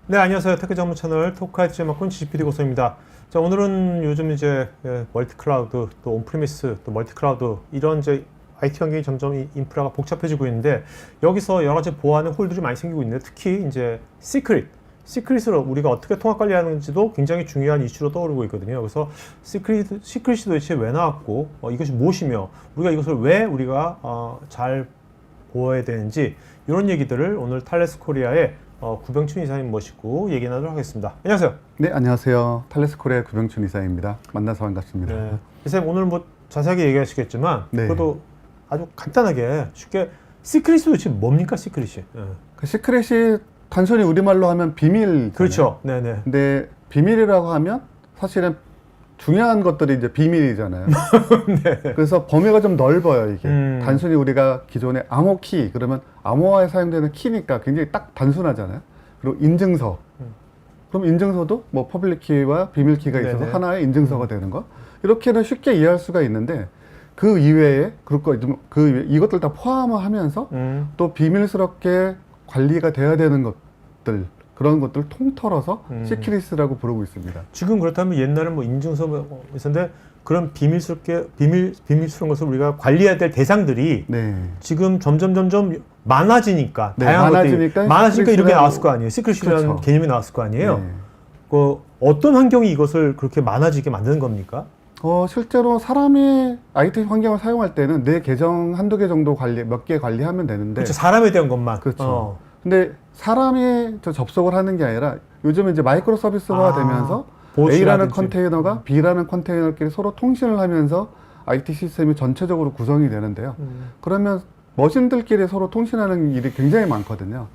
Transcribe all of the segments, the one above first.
네, 안녕하세요. 테크 전문 채널 토크할지 맡은 GPD 고소입니다. 자, 오늘은 요즘 이제 멀티 클라우드, 또 온프리미스, 또 멀티 클라우드 이런 이제 IT 환경이 점점 인프라가 복잡해지고 있는데 여기서 여러 가지 보안의 홀들이 많이 생기고 있는데 특히 이제 시크릿을 우리가 어떻게 통합 관리하는지도 굉장히 중요한 이슈로 떠오르고 있거든요. 그래서 시크릿이 도대체 왜 나왔고 이것이 무엇이며 우리가 이것을 왜 우리가 잘 보호해야 되는지 이런 얘기들을 오늘 탈레스 코리아의 구병춘 이사님 모시고 얘기 나누도록 하겠습니다. 안녕하세요. 네, 안녕하세요. 탈레스 코리아 구병춘 이사입니다. 만나서 반갑습니다. 네. 이사님 오늘 뭐 자세하게 얘기하시겠지만 네. 그래도 아주 간단하게 쉽게 시크릿이 도대체 뭡니까 시크릿이? 네. 그 시크릿이 단순히 우리말로 하면 비밀. 그렇죠. 네네. 근데 비밀이라고 하면 사실은 중요한 것들이 이제 비밀이잖아요. 네. 그래서 범위가 좀 넓어요, 이게. 단순히 우리가 기존에 암호키, 그러면 암호화에 사용되는 키니까 굉장히 딱 단순하잖아요. 그리고 인증서. 그럼 인증서도 뭐 퍼블릭 키와 비밀 키가 있어서 네네. 하나의 인증서가 되는 거. 이렇게는 쉽게 이해할 수가 있는데 그 이외에 이것들 다 포함을 하면서 또 비밀스럽게 관리가 돼야 되는 것들, 그런 것들을 통틀어서 시크릿이라고 부르고 있습니다. 지금 그렇다면 옛날은 뭐 인증서 뭐 있었는데 그런 비밀스러운 것을 우리가 관리해야 될 대상들이 네. 지금 점점 많아지니까 네, 다양한 것들이 많아지니까 이렇게 시크릿이라고- 나왔을 거 아니에요. 시크릿이라는 그렇죠. 개념이 나왔을 거 아니에요. 네. 그 어떤 환경이 이것을 그렇게 많아지게 만드는 겁니까? 실제로 사람이 IT 환경을 사용할 때는 내 계정 한두 개 정도 몇 개 관리하면 되는데. 그렇죠. 사람에 대한 것만. 그렇죠. 근데 사람이 접속을 하는 게 아니라 요즘 이제 마이크로 서비스화가 되면서 A라는 컨테이너가 B라는 컨테이너끼리 서로 통신을 하면서 IT 시스템이 전체적으로 구성이 되는데요. 그러면 머신들끼리 서로 통신하는 일이 굉장히 많거든요.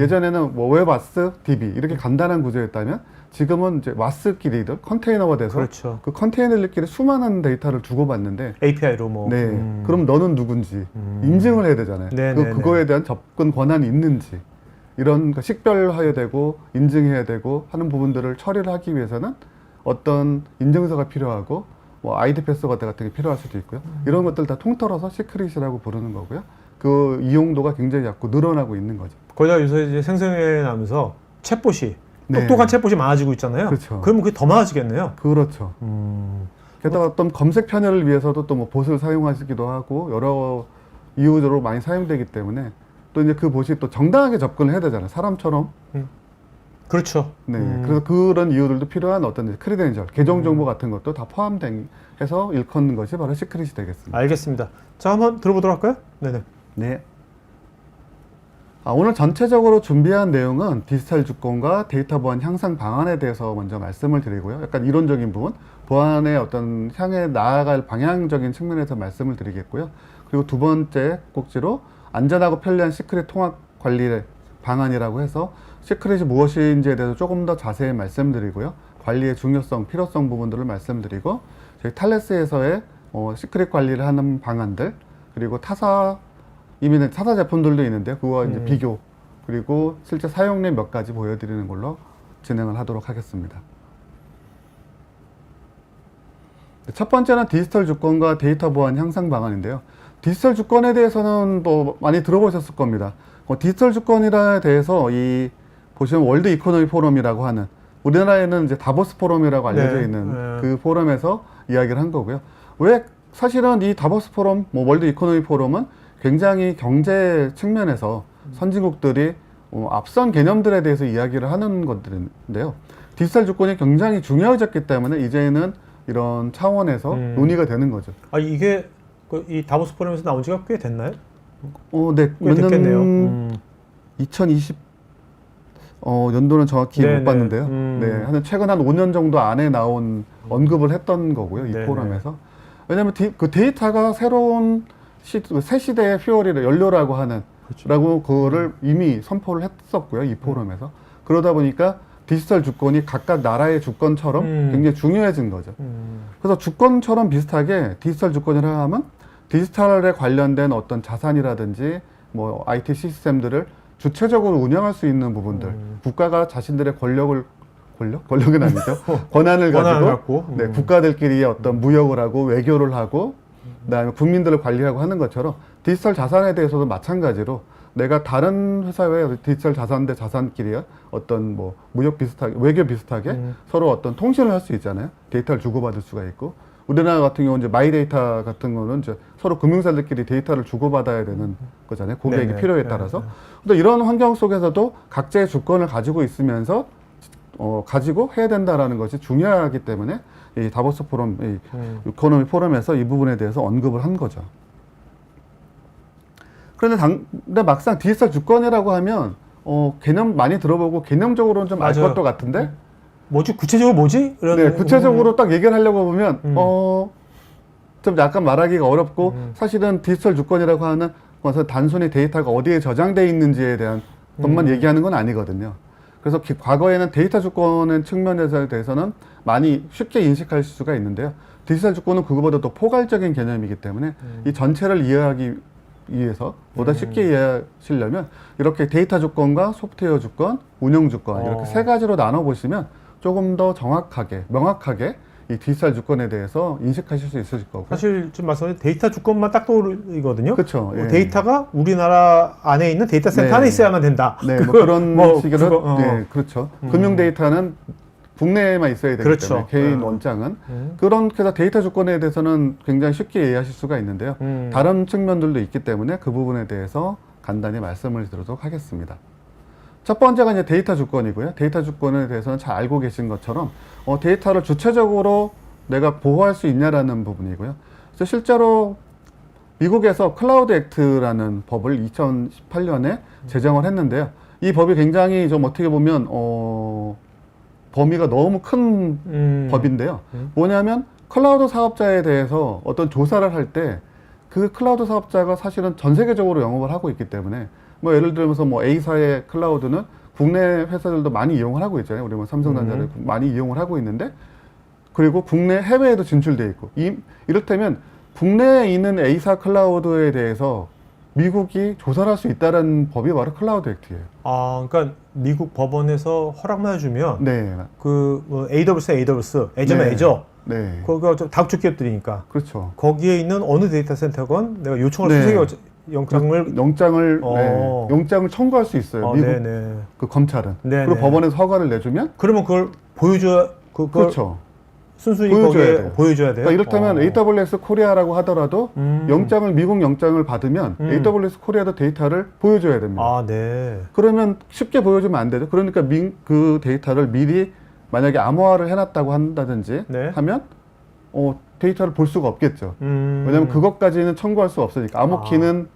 예전에는 뭐 웹아스, DB 이렇게 간단한 구조였다면 지금은 이제 와스끼리들 컨테이너가 돼서 그렇죠. 그 컨테이너들끼리 수많은 데이터를 주고받는데 API로 뭐. 네. 그럼 너는 누군지 인증을 해야 되잖아요. 그거에 대한 접근 권한이 있는지 이런 거 식별해야 되고 인증해야 되고 하는 부분들을 처리를 하기 위해서는 어떤 인증서가 필요하고 뭐 아이디 패스워드 같은 게 필요할 수도 있고요. 이런 것들 다 통틀어서 시크릿이라고 부르는 거고요. 그 이용도가 굉장히 자꾸 늘어나고 있는 거죠. 거기다 요새 이제 생성해 나면서 챗봇이 네. 똑똑한 챗봇이 많아지고 있잖아요. 그렇죠. 그러면 그게 더 많아지겠네요. 그렇죠. 게다가 어떤 검색 편의를 위해서도 또 뭐 봇을 사용하시기도 하고 여러 이유로 많이 사용되기 때문에 또 이제 그 봇이 또 정당하게 접근을 해야 되잖아요. 사람처럼. 그렇죠. 네. 그래서 그런 이유들도 필요한 어떤 크리덴셜, 계정 정보 같은 것도 다 포함해서 일컫는 것이 바로 시크릿이 되겠습니다. 알겠습니다. 자, 한번 들어보도록 할까요? 네네. 네. 오늘 전체적으로 준비한 내용은 디지털 주권과 데이터 보안 향상 방안에 대해서 먼저 말씀을 드리고요. 약간 이론적인 부분, 보안의 어떤 향해 나아갈 방향적인 측면에서 말씀을 드리겠고요. 그리고 두 번째 꼭지로 안전하고 편리한 시크릿 통합 관리 방안이라고 해서 시크릿이 무엇인지에 대해서 조금 더 자세히 말씀드리고요. 관리의 중요성, 필요성 부분들을 말씀드리고 저희 탈레스에서의 시크릿 관리를 하는 방안들, 그리고 이미 타사 제품들도 있는데 그거와 이제 비교, 그리고 실제 사용例 몇 가지 보여드리는 걸로 진행을 하도록 하겠습니다. 첫 번째는 디지털 주권과 데이터 보안 향상 방안인데요. 디지털 주권에 대해서는 뭐 많이 들어보셨을 겁니다. 디지털 주권이라 대해서 보시면 월드 이코노미 포럼이라고 하는, 우리나라에는 이제 다보스 포럼이라고 알려져 있는 그 포럼에서 이야기를 한 거고요. 왜 사실은 이 다보스 포럼, 월드 이코노미 포럼은 굉장히 경제 측면에서 선진국들이 앞선 개념들에 대해서 이야기를 하는 것들인데요. 디지털 주권이 굉장히 중요해졌기 때문에 이제는 이런 차원에서 논의가 되는 거죠. 이게 이 다보스 포럼에서 나온 지가 꽤 됐나요? 네. 꽤 됐겠네요. 2020 연도는 정확히 못 봤는데요. 네, 최근 한 5년 정도 안에 나온 언급을 했던 거고요. 이 포럼에서. 왜냐하면 그 데이터가 새로운 새 시대의 퓨얼이라 연료라고 하는 라고 그거를 이미 선포를 했었고요. 이 포럼에서. 그러다 보니까 디지털 주권이 각각 나라의 주권처럼 굉장히 중요해진 거죠. 그래서 주권처럼 비슷하게 디지털 주권이라고 하면 디지털에 관련된 어떤 자산이라든지 뭐 IT 시스템들을 주체적으로 운영할 수 있는 부분들, 국가가 자신들의 권력은 아니죠. 권한을 가지고 국가들끼리 어떤 무역을 하고 외교를 하고 그다음에 국민들을 관리하고 하는 것처럼 디지털 자산에 대해서도 마찬가지로 내가 다른 회사의 디지털 자산 대 자산끼리 어떤 뭐 무역 비슷하게 외교 비슷하게 서로 어떤 통신을 할 수 있잖아요. 데이터를 주고받을 수가 있고 우리나라 같은 경우는 이제 마이데이터 같은 거는 이제 서로 금융사들끼리 데이터를 주고받아야 되는 거잖아요. 고객의 네네. 필요에 따라서. 근데 이런 환경 속에서도 각자의 주권을 가지고 있으면서 가지고 해야 된다라는 것이 중요하기 때문에 이 다보스 포럼, 이 이코노미 포럼에서 이 부분에 대해서 언급을 한 거죠. 근데 막상 디지털 주권이라고 하면 개념 많이 들어보고 개념적으로는 좀 알 맞아요. 것도 같은데 뭐지? 구체적으로 뭐지? 이런 네, 구체적으로 딱 얘기를 하려고 보면 좀 약간 말하기가 어렵고 사실은 디지털 주권이라고 하는 것은 단순히 데이터가 어디에 저장되어 있는지에 대한 것만 얘기하는 건 아니거든요. 그래서 과거에는 데이터 주권의 측면에 대해서는 많이 쉽게 인식할 수가 있는데요. 디지털 주권은 그거보다 더 포괄적인 개념이기 때문에 이 전체를 이해하기 위해서 보다 쉽게 이해하시려면 이렇게 데이터 주권과 소프트웨어 주권, 운영 주권 이렇게 세 가지로 나눠 보시면 조금 더 정확하게, 명확하게 이 디지털 주권에 대해서 인식하실 수 있으실 거고요. 사실 지금 말씀하신 데이터 주권만 딱 떠오르거든요. 그렇죠. 예. 데이터가 우리나라 안에 있는 데이터 센터 네. 안에 있어야만 된다. 네, 뭐 그런 식으로. 그거, 네, 그렇죠. 금융 데이터는 국내에만 있어야 되기 그렇죠. 때문에 개인 원장은 그렇게 해서 데이터 주권에 대해서는 굉장히 쉽게 이해하실 수가 있는데요. 다른 측면들도 있기 때문에 그 부분에 대해서 간단히 말씀을 드리도록 하겠습니다. 첫 번째가 이제 데이터 주권이고요. 데이터 주권에 대해서는 잘 알고 계신 것처럼 데이터를 주체적으로 내가 보호할 수 있냐라는 부분이고요. 그래서 실제로 미국에서 클라우드 액트라는 법을 2018년에 제정을 했는데요. 이 법이 굉장히 좀 어떻게 보면 범위가 너무 큰 법인데요. 뭐냐면 클라우드 사업자에 대해서 어떤 조사를 할 때 그 클라우드 사업자가 사실은 전 세계적으로 영업을 하고 있기 때문에 뭐 예를 들면서 뭐 A사의 클라우드는 국내 회사들도 많이 이용을 하고 있잖아요. 우리 뭐 삼성전자를 많이 이용을 하고 있는데 그리고 국내 해외에도 진출돼 있고 이를테면 국내에 있는 A사 클라우드에 대해서 미국이 조사를 할 수 있다는 법이 바로 클라우드 액트예요. 아, 그러니까 미국 법원에서 허락만 해주면 네. 뭐 AWS, 애저면 네. 애저, 네. 거기가 좀 다국적 기업들이니까 그렇죠. 거기에 있는 어느 데이터 센터건 내가 요청을 네. 수색해 영장을 영장을 청구할 수 있어요. 미국 네네. 그 검찰은. 네네. 그리고 법원에서 허가를 내주면 그러면 그걸 보여줘야 그걸 그렇죠. 순수히 보여줘야 거기에 돼요. 보여줘야 돼요. 그러니까 이를테면 AWS 코리아라고 하더라도 미국 영장을 받으면 AWS 코리아도 데이터를 보여줘야 됩니다. 아, 네. 그러면 쉽게 보여주면 안 되죠. 그러니까 그 데이터를 미리 만약에 암호화를 해놨다고 한다든지 네. 하면 데이터를 볼 수가 없겠죠. 왜냐하면 그것까지는 청구할 수 없으니까 암호키는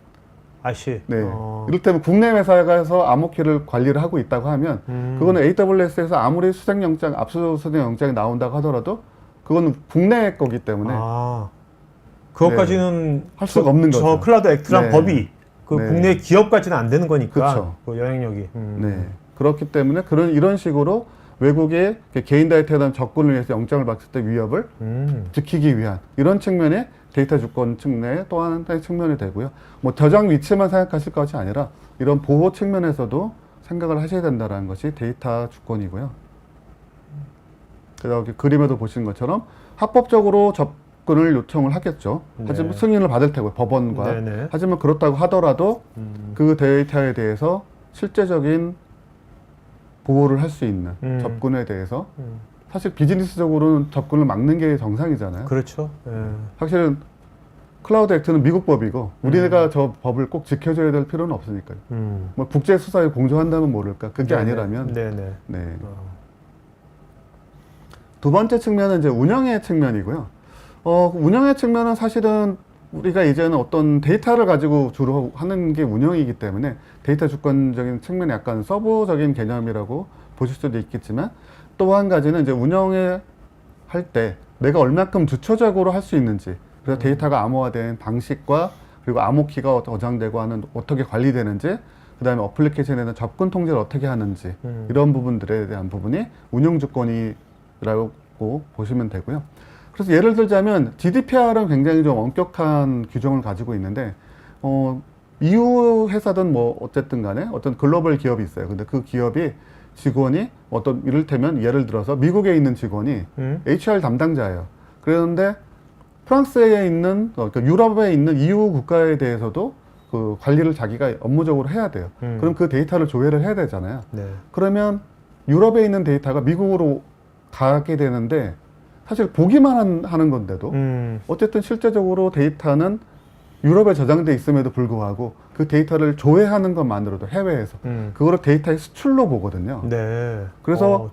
아시. 네. 이를테면 국내 회사에서 암호키를 관리를 하고 있다고 하면 그거는 AWS에서 아무리 수색영장, 압수수색 영장이 나온다고 하더라도 그거는 국내 거기 때문에 그것까지는 할 수가 없는 거죠. 저 클라우드 액트란 네. 법이 그 네. 국내 기업까지는 안 되는 거니까 그쵸. 그 영향력이. 네. 그렇기 때문에 이런 식으로 외국의 개인 데이터에 대한 접근을 위해서 영장을 받을 때 위협을 지키기 위한 이런 측면의 데이터 주권 측면의 또 하나의 측면이 되고요. 뭐 저장 위치만 생각하실 것이 아니라 이런 보호 측면에서도 생각을 하셔야 된다는 것이 데이터 주권이고요. 그래서 그림에도 보시는 것처럼 합법적으로 접근을 요청을 하겠죠. 네. 하지만 승인을 받을 테고요. 법원과. 네네. 하지만 그렇다고 하더라도 그 데이터에 대해서 실제적인 보호를 할 수 있는 접근에 대해서 사실 비즈니스적으로는 접근을 막는 게 정상이잖아요. 그렇죠. 사실은 클라우드 액트는 미국 법이고 우리가 저 법을 꼭 지켜줘야 될 필요는 없으니까요. 뭐 국제 수사에 공조한다면 모를까. 그게 네네. 아니라면. 네네. 네. 두 번째 측면은 이제 운영의 측면이고요. 운영의 측면은 사실은 우리가 이제는 어떤 데이터를 가지고 주로 하는 게 운영이기 때문에 데이터 주권적인 측면이 약간 서브적인 개념이라고 보실 수도 있겠지만 또 한 가지는 이제 운영을 할 때 내가 얼마큼 주체적으로 할 수 있는지 그래서 데이터가 암호화된 방식과 그리고 암호키가 저장되고 하는 어떻게 관리되는지 그 다음에 어플리케이션에 대한 접근 통제를 어떻게 하는지 이런 부분들에 대한 부분이 운영 주권이라고 보시면 되고요. 그래서 예를 들자면 GDPR은 굉장히 좀 엄격한 규정을 가지고 있는데 EU 회사든 뭐 어쨌든 간에 어떤 글로벌 기업이 있어요. 근데 그 기업이 직원이 이를테면 예를 들어서 미국에 있는 직원이 HR 담당자예요. 그런데 프랑스에 있는 그러니까 유럽에 있는 EU 국가에 대해서도 그 관리를 자기가 업무적으로 해야 돼요. 그럼 그 데이터를 조회를 해야 되잖아요. 네. 그러면 유럽에 있는 데이터가 미국으로 가게 되는데 사실 보기만 하는 건데도 어쨌든 실제적으로 데이터는 유럽에 저장돼 있음에도 불구하고 그 데이터를 조회하는 것만으로도 해외에서 그거를 데이터의 수출로 보거든요. 네. 그래서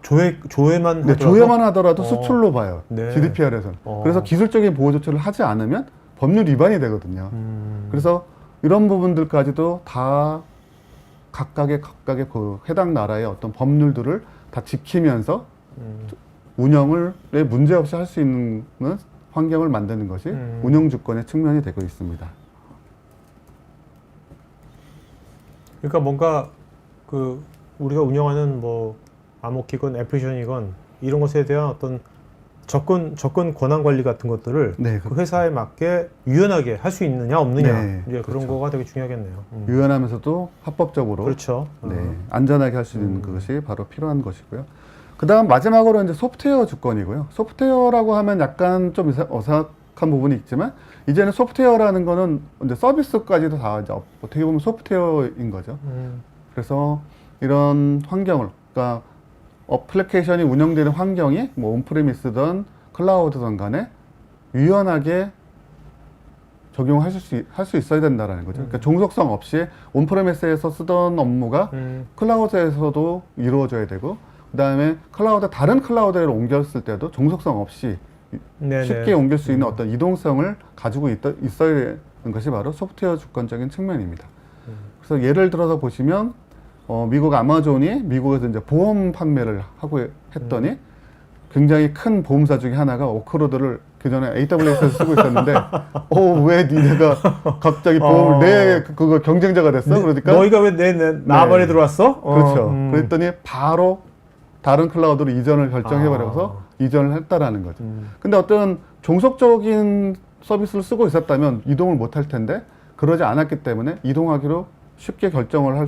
조회만 네, 하더라도? 조회만 하더라도 수출로 봐요. 네. GDPR에서는. 그래서 기술적인 보호 조치를 하지 않으면 법률 위반이 되거든요. 그래서 이런 부분들까지도 다 각각의 그 해당 나라의 어떤 법률들을 다 지키면서 운영을 문제없이 할 수 있는 환경을 만드는 것이 운영주권의 측면이 되고 있습니다. 그러니까 뭔가 그 우리가 운영하는 뭐 암호키건 애플리케이션이건 이런 것에 대한 어떤 접근 권한 관리 같은 것들을 네, 그 회사에 맞게 유연하게 할 수 있느냐 없느냐 네, 이제 그런 그렇죠. 거가 되게 중요하겠네요. 유연하면서도 합법적으로 그렇죠. 네, 안전하게 할 수 있는 그것이 바로 필요한 것이고요. 그 다음 마지막으로 이제 소프트웨어 주권이고요. 소프트웨어라고 하면 약간 좀 어색한 부분이 있지만 이제는 소프트웨어라는 거는 이제 서비스까지도 다 이제 어떻게 보면 소프트웨어인 거죠. 그래서 이런 환경을, 그러니까 어플리케이션이 운영되는 환경이 뭐 온프리미스든 클라우드든 간에 유연하게 적용할 수 있어야 된다라는 거죠. 그러니까 종속성 없이 온프리미스에서 쓰던 업무가 클라우드에서도 이루어져야 되고, 그 다음에 다른 클라우드로 옮겼을 때도 종속성 없이 네네. 쉽게 옮길 수 있는 어떤 이동성을 가지고 있어야 되는 것이 바로 소프트웨어 주권적인 측면입니다. 그래서 예를 들어서 보시면 미국 아마존이 미국에서 이제 보험 판매를 하고 했더니 굉장히 큰 보험사 중에 하나가 오크로드를 그전에 AWS에서 쓰고 있었는데 왜 니네가 갑자기 보험을 그거 경쟁자가 됐어? 그러니까 너희가 왜 나발에 들어왔어? 그렇죠. 그랬더니 바로 다른 클라우드로 이전을 결정해버려서 이전을 했다라는 거죠. 근데 어떤 종속적인 서비스를 쓰고 있었다면 이동을 못 할 텐데 그러지 않았기 때문에 이동하기로 쉽게 결정을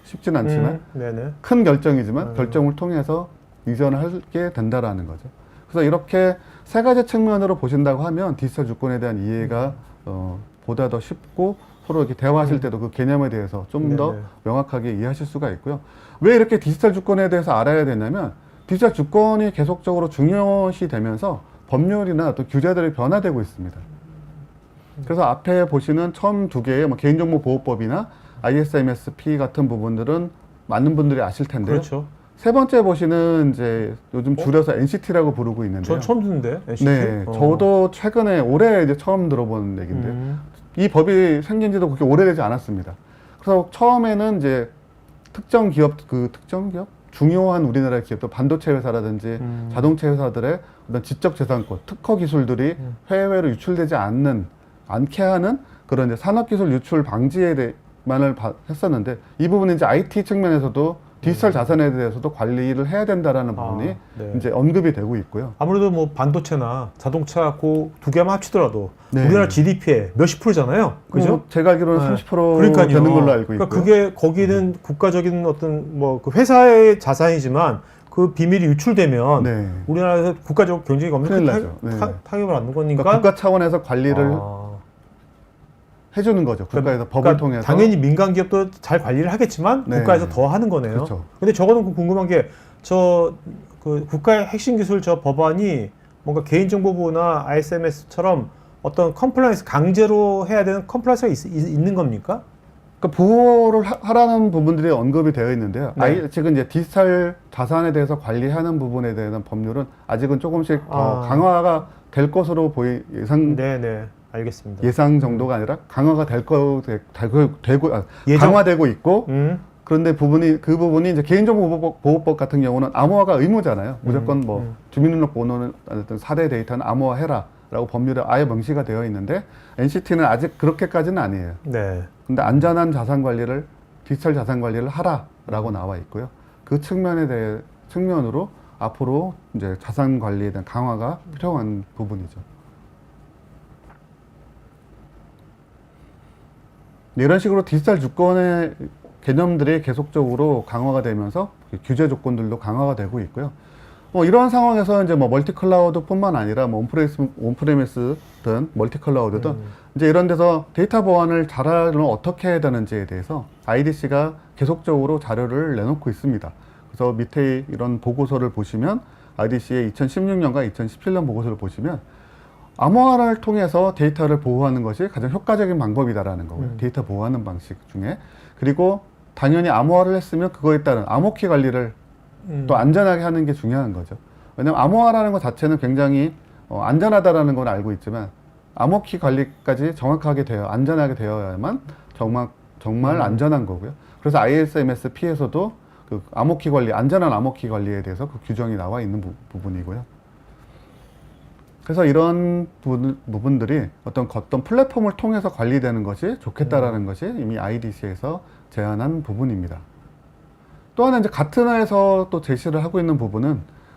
쉽진 않지만 네네. 큰 결정이지만 결정을 통해서 이전을 하게 된다라는 거죠. 그래서 이렇게 세 가지 측면으로 보신다고 하면 디지털 주권에 대한 이해가 보다 더 쉽고 서로 이렇게 대화하실 때도 그 개념에 대해서 좀 더 명확하게 이해하실 수가 있고요. 왜 이렇게 디지털 주권에 대해서 알아야 되냐면 디지털 주권이 계속적으로 중요시 되면서 법률이나 또 규제들이 변화되고 있습니다. 그래서 앞에 보시는 처음 두 개의 뭐 개인정보보호법이나 ISMSP 같은 부분들은 많은 분들이 아실 텐데요. 그렇죠. 세 번째 보시는 이제 요즘 줄여서 NCT라고 부르고 있는데요. 전 처음 듣는데. NCT? 네, 저도 최근에 올해 이제 처음 들어본 얘기인데 이 법이 생긴 지도 그렇게 오래되지 않았습니다. 그래서 처음에는 이제 특정 기업, 중요한 우리나라 기업들, 반도체 회사라든지 자동차 회사들의 어떤 지적재산권, 특허 기술들이 해외로 유출되지 않게 하는 그런 이제 산업기술 유출 방지에 대해만을 했었는데 이 부분은 이제 IT 측면에서도 디지털 자산에 대해서도 관리를 해야 된다라는 부분이 네. 이제 언급이 되고 있고요. 아무래도 뭐 반도체나 자동차 그 두 개만 합치더라도 네. 우리나라 GDP의 몇십 %잖아요. 그죠? 제가 알기로는 네. 30% 그러니까요. 되는 걸로 알고 있고요. 그러니까 그게 거기는 국가적인 어떤 뭐 그 회사의 자산이지만 그 비밀이 유출되면 네. 우리나라에서 국가적 경쟁이 큰일 엄청 나죠. 네. 타격을 받는 거니까 그러니까 국가 차원에서 관리를 해주는 거죠. 국가에서 법을 통해서. 당연히 민간 기업도 잘 관리를 하겠지만 네. 국가에서 더 하는 거네요. 그렇죠. 근데 저거는 궁금한 게 그 국가의 핵심 기술 저 법안이 뭔가 개인정보보호나 ISMS처럼 어떤 컴플라이언스 강제로 해야 되는 컴플라이언스가 있는 겁니까? 그러니까 보호를 하라는 부분들이 언급이 되어 있는데요. 네. 지금 이제 디지털 자산에 대해서 관리하는 부분에 대한 법률은 아직은 조금씩 더 강화가 될 것으로 네네. 알겠습니다. 예상 정도가 아니라 강화가 예정? 강화되고 있고 그런데 그 부분이 이제 개인정보보호법 같은 경우는 암호화가 의무잖아요. 무조건 뭐 주민등록번호는 어떤 4대 데이터는 암호화해라 라고 법률에 아예 명시가 되어 있는데 NCT는 아직 그렇게까지는 아니에요. 네. 근데 안전한 자산 관리를, 디지털 자산 관리를 하라라고 나와 있고요. 그 측면으로 앞으로 이제 자산 관리에 대한 강화가 필요한 부분이죠. 이런 식으로 디지털 주권의 개념들이 계속적으로 강화가 되면서 규제 조건들도 강화가 되고 있고요. 이러한 상황에서 이제 뭐 멀티 클라우드뿐만 아니라 뭐 온프레미스든 멀티 클라우드든 이제 이런 데서 데이터 보안을 잘하려면 어떻게 해야 되는지에 대해서 IDC가 계속적으로 자료를 내놓고 있습니다. 그래서 밑에 이런 보고서를 보시면 IDC의 2016년과 2017년 보고서를 보시면 암호화를 통해서 데이터를 보호하는 것이 가장 효과적인 방법이다라는 거고요. 데이터 보호하는 방식 중에. 그리고 당연히 암호화를 했으면 그거에 따른 암호키 관리를 또 안전하게 하는 게 중요한 거죠. 왜냐하면 암호화라는 것 자체는 굉장히 안전하다라는 건 알고 있지만 암호키 관리까지 정확하게 안전하게 되어야만 정말 안전한 거고요. 그래서 ISMS-P에서도 그 암호키 관리, 안전한 암호키 관리에 대해서 그 규정이 나와 있는 부분이고요. 그래서 이런 부분들이 어떤 플랫폼을 통해서 관리되는 것이 좋겠다라는 것이 이미 IDC에서 제안한 부분입니다. 또 하나 이제 가트너에서 또 제시를 하고 있는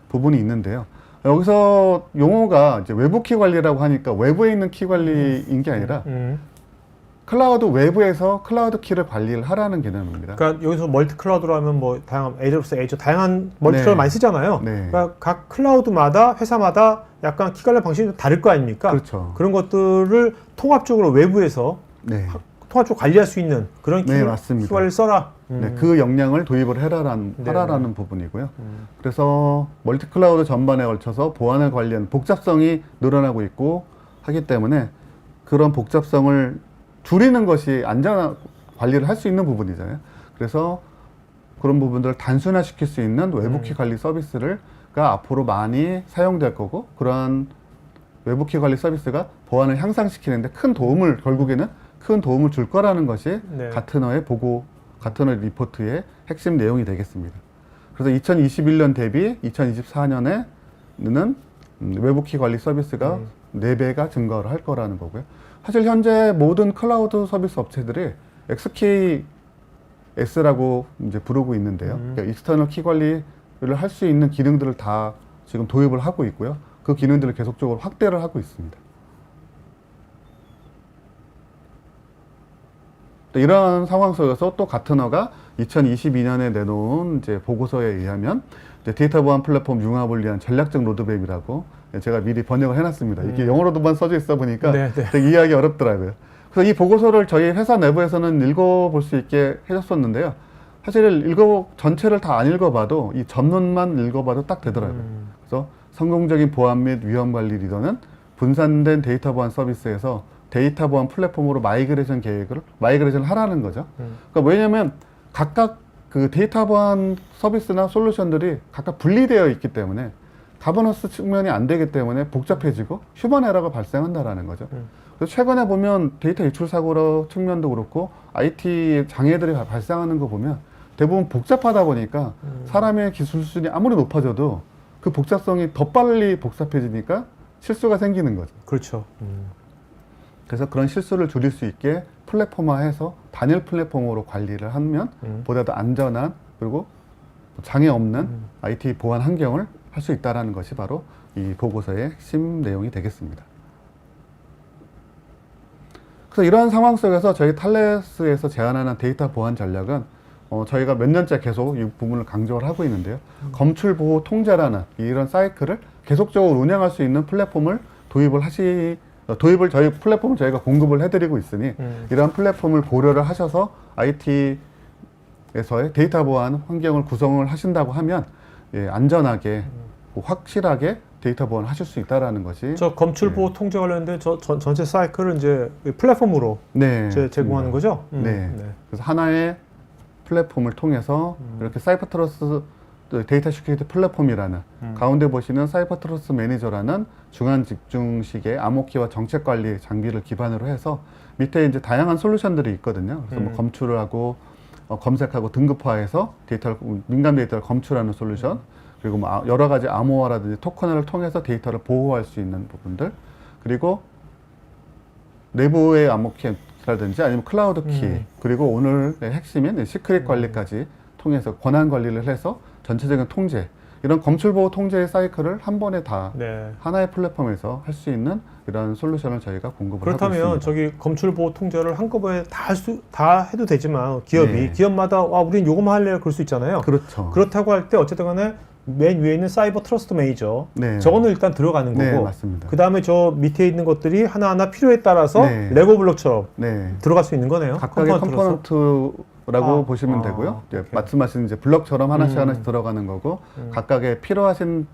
부분이 있는데요. 여기서 용어가 이제 외부 키 관리라고 하니까 외부에 있는 키 관리인 게 아니라 클라우드 외부에서 클라우드 키를 관리를 하라는 개념입니다. 그러니까 여기서 멀티 클라우드로 하면 뭐 다양한 AWS, Azure 다양한 멀티 클라우드 많이 쓰잖아요. 네. 그러니까 각 클라우드마다 회사마다 약간 키 관리 방식이 좀 다를 거 아닙니까? 그렇죠. 그런 것들을 통합적으로 외부에서 네. 통합적으로 관리할 수 있는 그런 네, 맞습니다. 키 관리를 써라. 네, 그 역량을 도입을 하라라는 부분이고요. 그래서 멀티 클라우드 전반에 걸쳐서 보안을 관리하는 복잡성이 늘어나고 있고 하기 때문에 그런 복잡성을 줄이는 것이 안전한 관리를 할 수 있는 부분이잖아요. 그래서 그런 부분들을 단순화시킬 수 있는 외부키 관리 서비스가 앞으로 많이 사용될 거고, 그러한 외부키 관리 서비스가 보안을 향상시키는데 결국에는 큰 도움을 줄 거라는 것이 네. 가트너 리포트의 핵심 내용이 되겠습니다. 그래서 2021년 대비 2024년에는 외부키 관리 서비스가 4배가 증가를 할 거라는 거고요. 사실 현재 모든 클라우드 서비스 업체들이 XKS라고 이제 부르고 있는데요. 그러니까 익스터널 키 관리를 할 수 있는 기능들을 다 지금 도입을 하고 있고요. 그 기능들을 계속적으로 확대를 하고 있습니다. 이러한 상황 속에서 또 가트너가 2022년에 내놓은 이제 보고서에 의하면 이제 데이터 보안 플랫폼 융합을 위한 전략적 로드맵이라고 제가 미리 번역을 해놨습니다. 이게 영어로도만 써져 있어 보니까 되게 이해하기 어렵더라고요. 그래서 이 보고서를 저희 회사 내부에서는 읽어볼 수 있게 해줬었는데요. 사실 전체를 다 안 읽어봐도 이 전문만 읽어봐도 딱 되더라고요. 그래서 성공적인 보안 및 위험 관리 리더는 분산된 데이터 보안 서비스에서 데이터 보안 플랫폼으로 마이그레이션을 하라는 거죠. 그러니까 왜냐면 각각 그 데이터 보안 서비스나 솔루션들이 각각 분리되어 있기 때문에 가버넌스 측면이 안 되기 때문에 복잡해지고 휴먼 에러가 발생한다라는 거죠. 그래서 최근에 보면 데이터 유출 사고 측면도 그렇고 IT 장애들이 발생하는 거 보면 대부분 복잡하다 보니까 사람의 기술 수준이 아무리 높아져도 그 복잡성이 더 빨리 복잡해지니까 실수가 생기는 거죠. 그렇죠. 그래서 그런 실수를 줄일 수 있게 플랫폼화해서 단일 플랫폼으로 관리를 하면 보다 더 안전한 그리고 장애 없는 IT 보안 환경을 할 수 있다는 것이 바로 이 보고서의 핵심 내용이 되겠습니다. 그래서 이러한 상황 속에서 저희 탈레스에서 제안하는 데이터 보안 전략은 저희가 몇 년째 계속 이 부분을 강조를 하고 있는데요. 검출 보호 통제라는 이런 사이클을 계속적으로 운영할 수 있는 플랫폼을 저희 플랫폼을 저희가 공급을 해드리고 있으니 이러한 플랫폼을 고려를 하셔서 IT에서의 데이터 보안 환경을 구성을 하신다고 하면 안전하게 확실하게 데이터 보안을 하실 수 있다라는 것이 저 검출 보호 통제 관련된 전체 사이클을 이제 플랫폼으로 제공하는 거죠? 네. 그래서 하나의 플랫폼을 통해서 이렇게 사이버 트러스트 데이터 시큐리티 플랫폼이라는 가운데 보시는 사이버 트러스트 매니저라는 중앙 집중식의 암호키와 정책 관리 장비를 기반으로 해서 밑에 이제 다양한 솔루션들이 있거든요. 그래서 뭐 검출을 하고 검색하고 등급화해서 민감 데이터를 검출하는 솔루션, 그리고 뭐 여러 가지 암호화라든지 토큰을 통해서 데이터를 보호할 수 있는 부분들, 그리고 내부의 암호키라든지 아니면 클라우드 키, 그리고 오늘의 핵심인 시크릿 관리까지 통해서 권한 관리를 해서 전체적인 통제, 이런 검출보호 통제의 사이클을 한 번에 다 하나의 플랫폼에서 할 수 있는 이런 솔루션을 저희가 공급을 하고 있습니다. 그렇다면 저기 검출보호 통제를 한꺼번에 다 해도 되지만 기업마다 우리는 요거만 할래 그럴 수 있잖아요. 그렇죠. 그렇다고 할 때 어쨌든 간에 맨 위에 있는 사이버 트러스트 매니저. 네. 저거는 일단 들어가는 네, 거고. 맞습니다. 그 다음에 저 밑에 있는 것들이 하나하나 필요에 따라서 네. 레고 블록처럼 네. 들어갈 수 있는 거네요. 각각의 컴포넌트로서. 컴포넌트라고 보시면 되고요. 이제 오케이. 말씀하신 이제 블럭처럼 하나씩 들어가는 거고 각각의 필요하신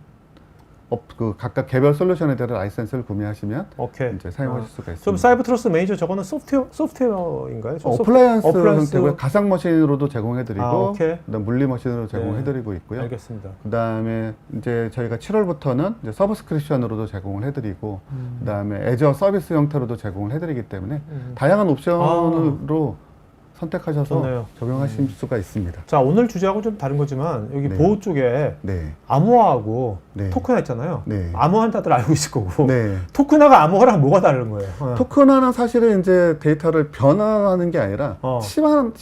그 각각 개별 솔루션에 대한 라이센스를 구매하시면 오케이. 이제 사용하실 수가 있습니다. 좀 사이버 트러스트 매니저 저거는 소프트웨어인가요? 어플라이언스 어플라이언스. 형태고요. 가상 머신으로도 제공해드리고, 오케이. 그다음 물리 머신으로 제공해드리고 있고요. 알겠습니다. 그다음에 이제 저희가 7월부터는 이제 서브스크립션으로도 제공을 해드리고, 그다음에 애저 서비스 형태로도 제공을 해드리기 때문에 다양한 옵션으로 선택하셔서 좋네요. 적용하실 수가 있습니다. 자, 오늘 주제하고 좀 다른 거지만 여기 네. 보호 쪽에 네, 암호화하고 네. 토큰화 있잖아요. 네. 암호화는 다들 알고 있을 거고 네. 토큰화가 암호화랑 뭐가 다른 거예요? 토큰화는 사실은 이제 데이터를 변환하는 게 아니라 치환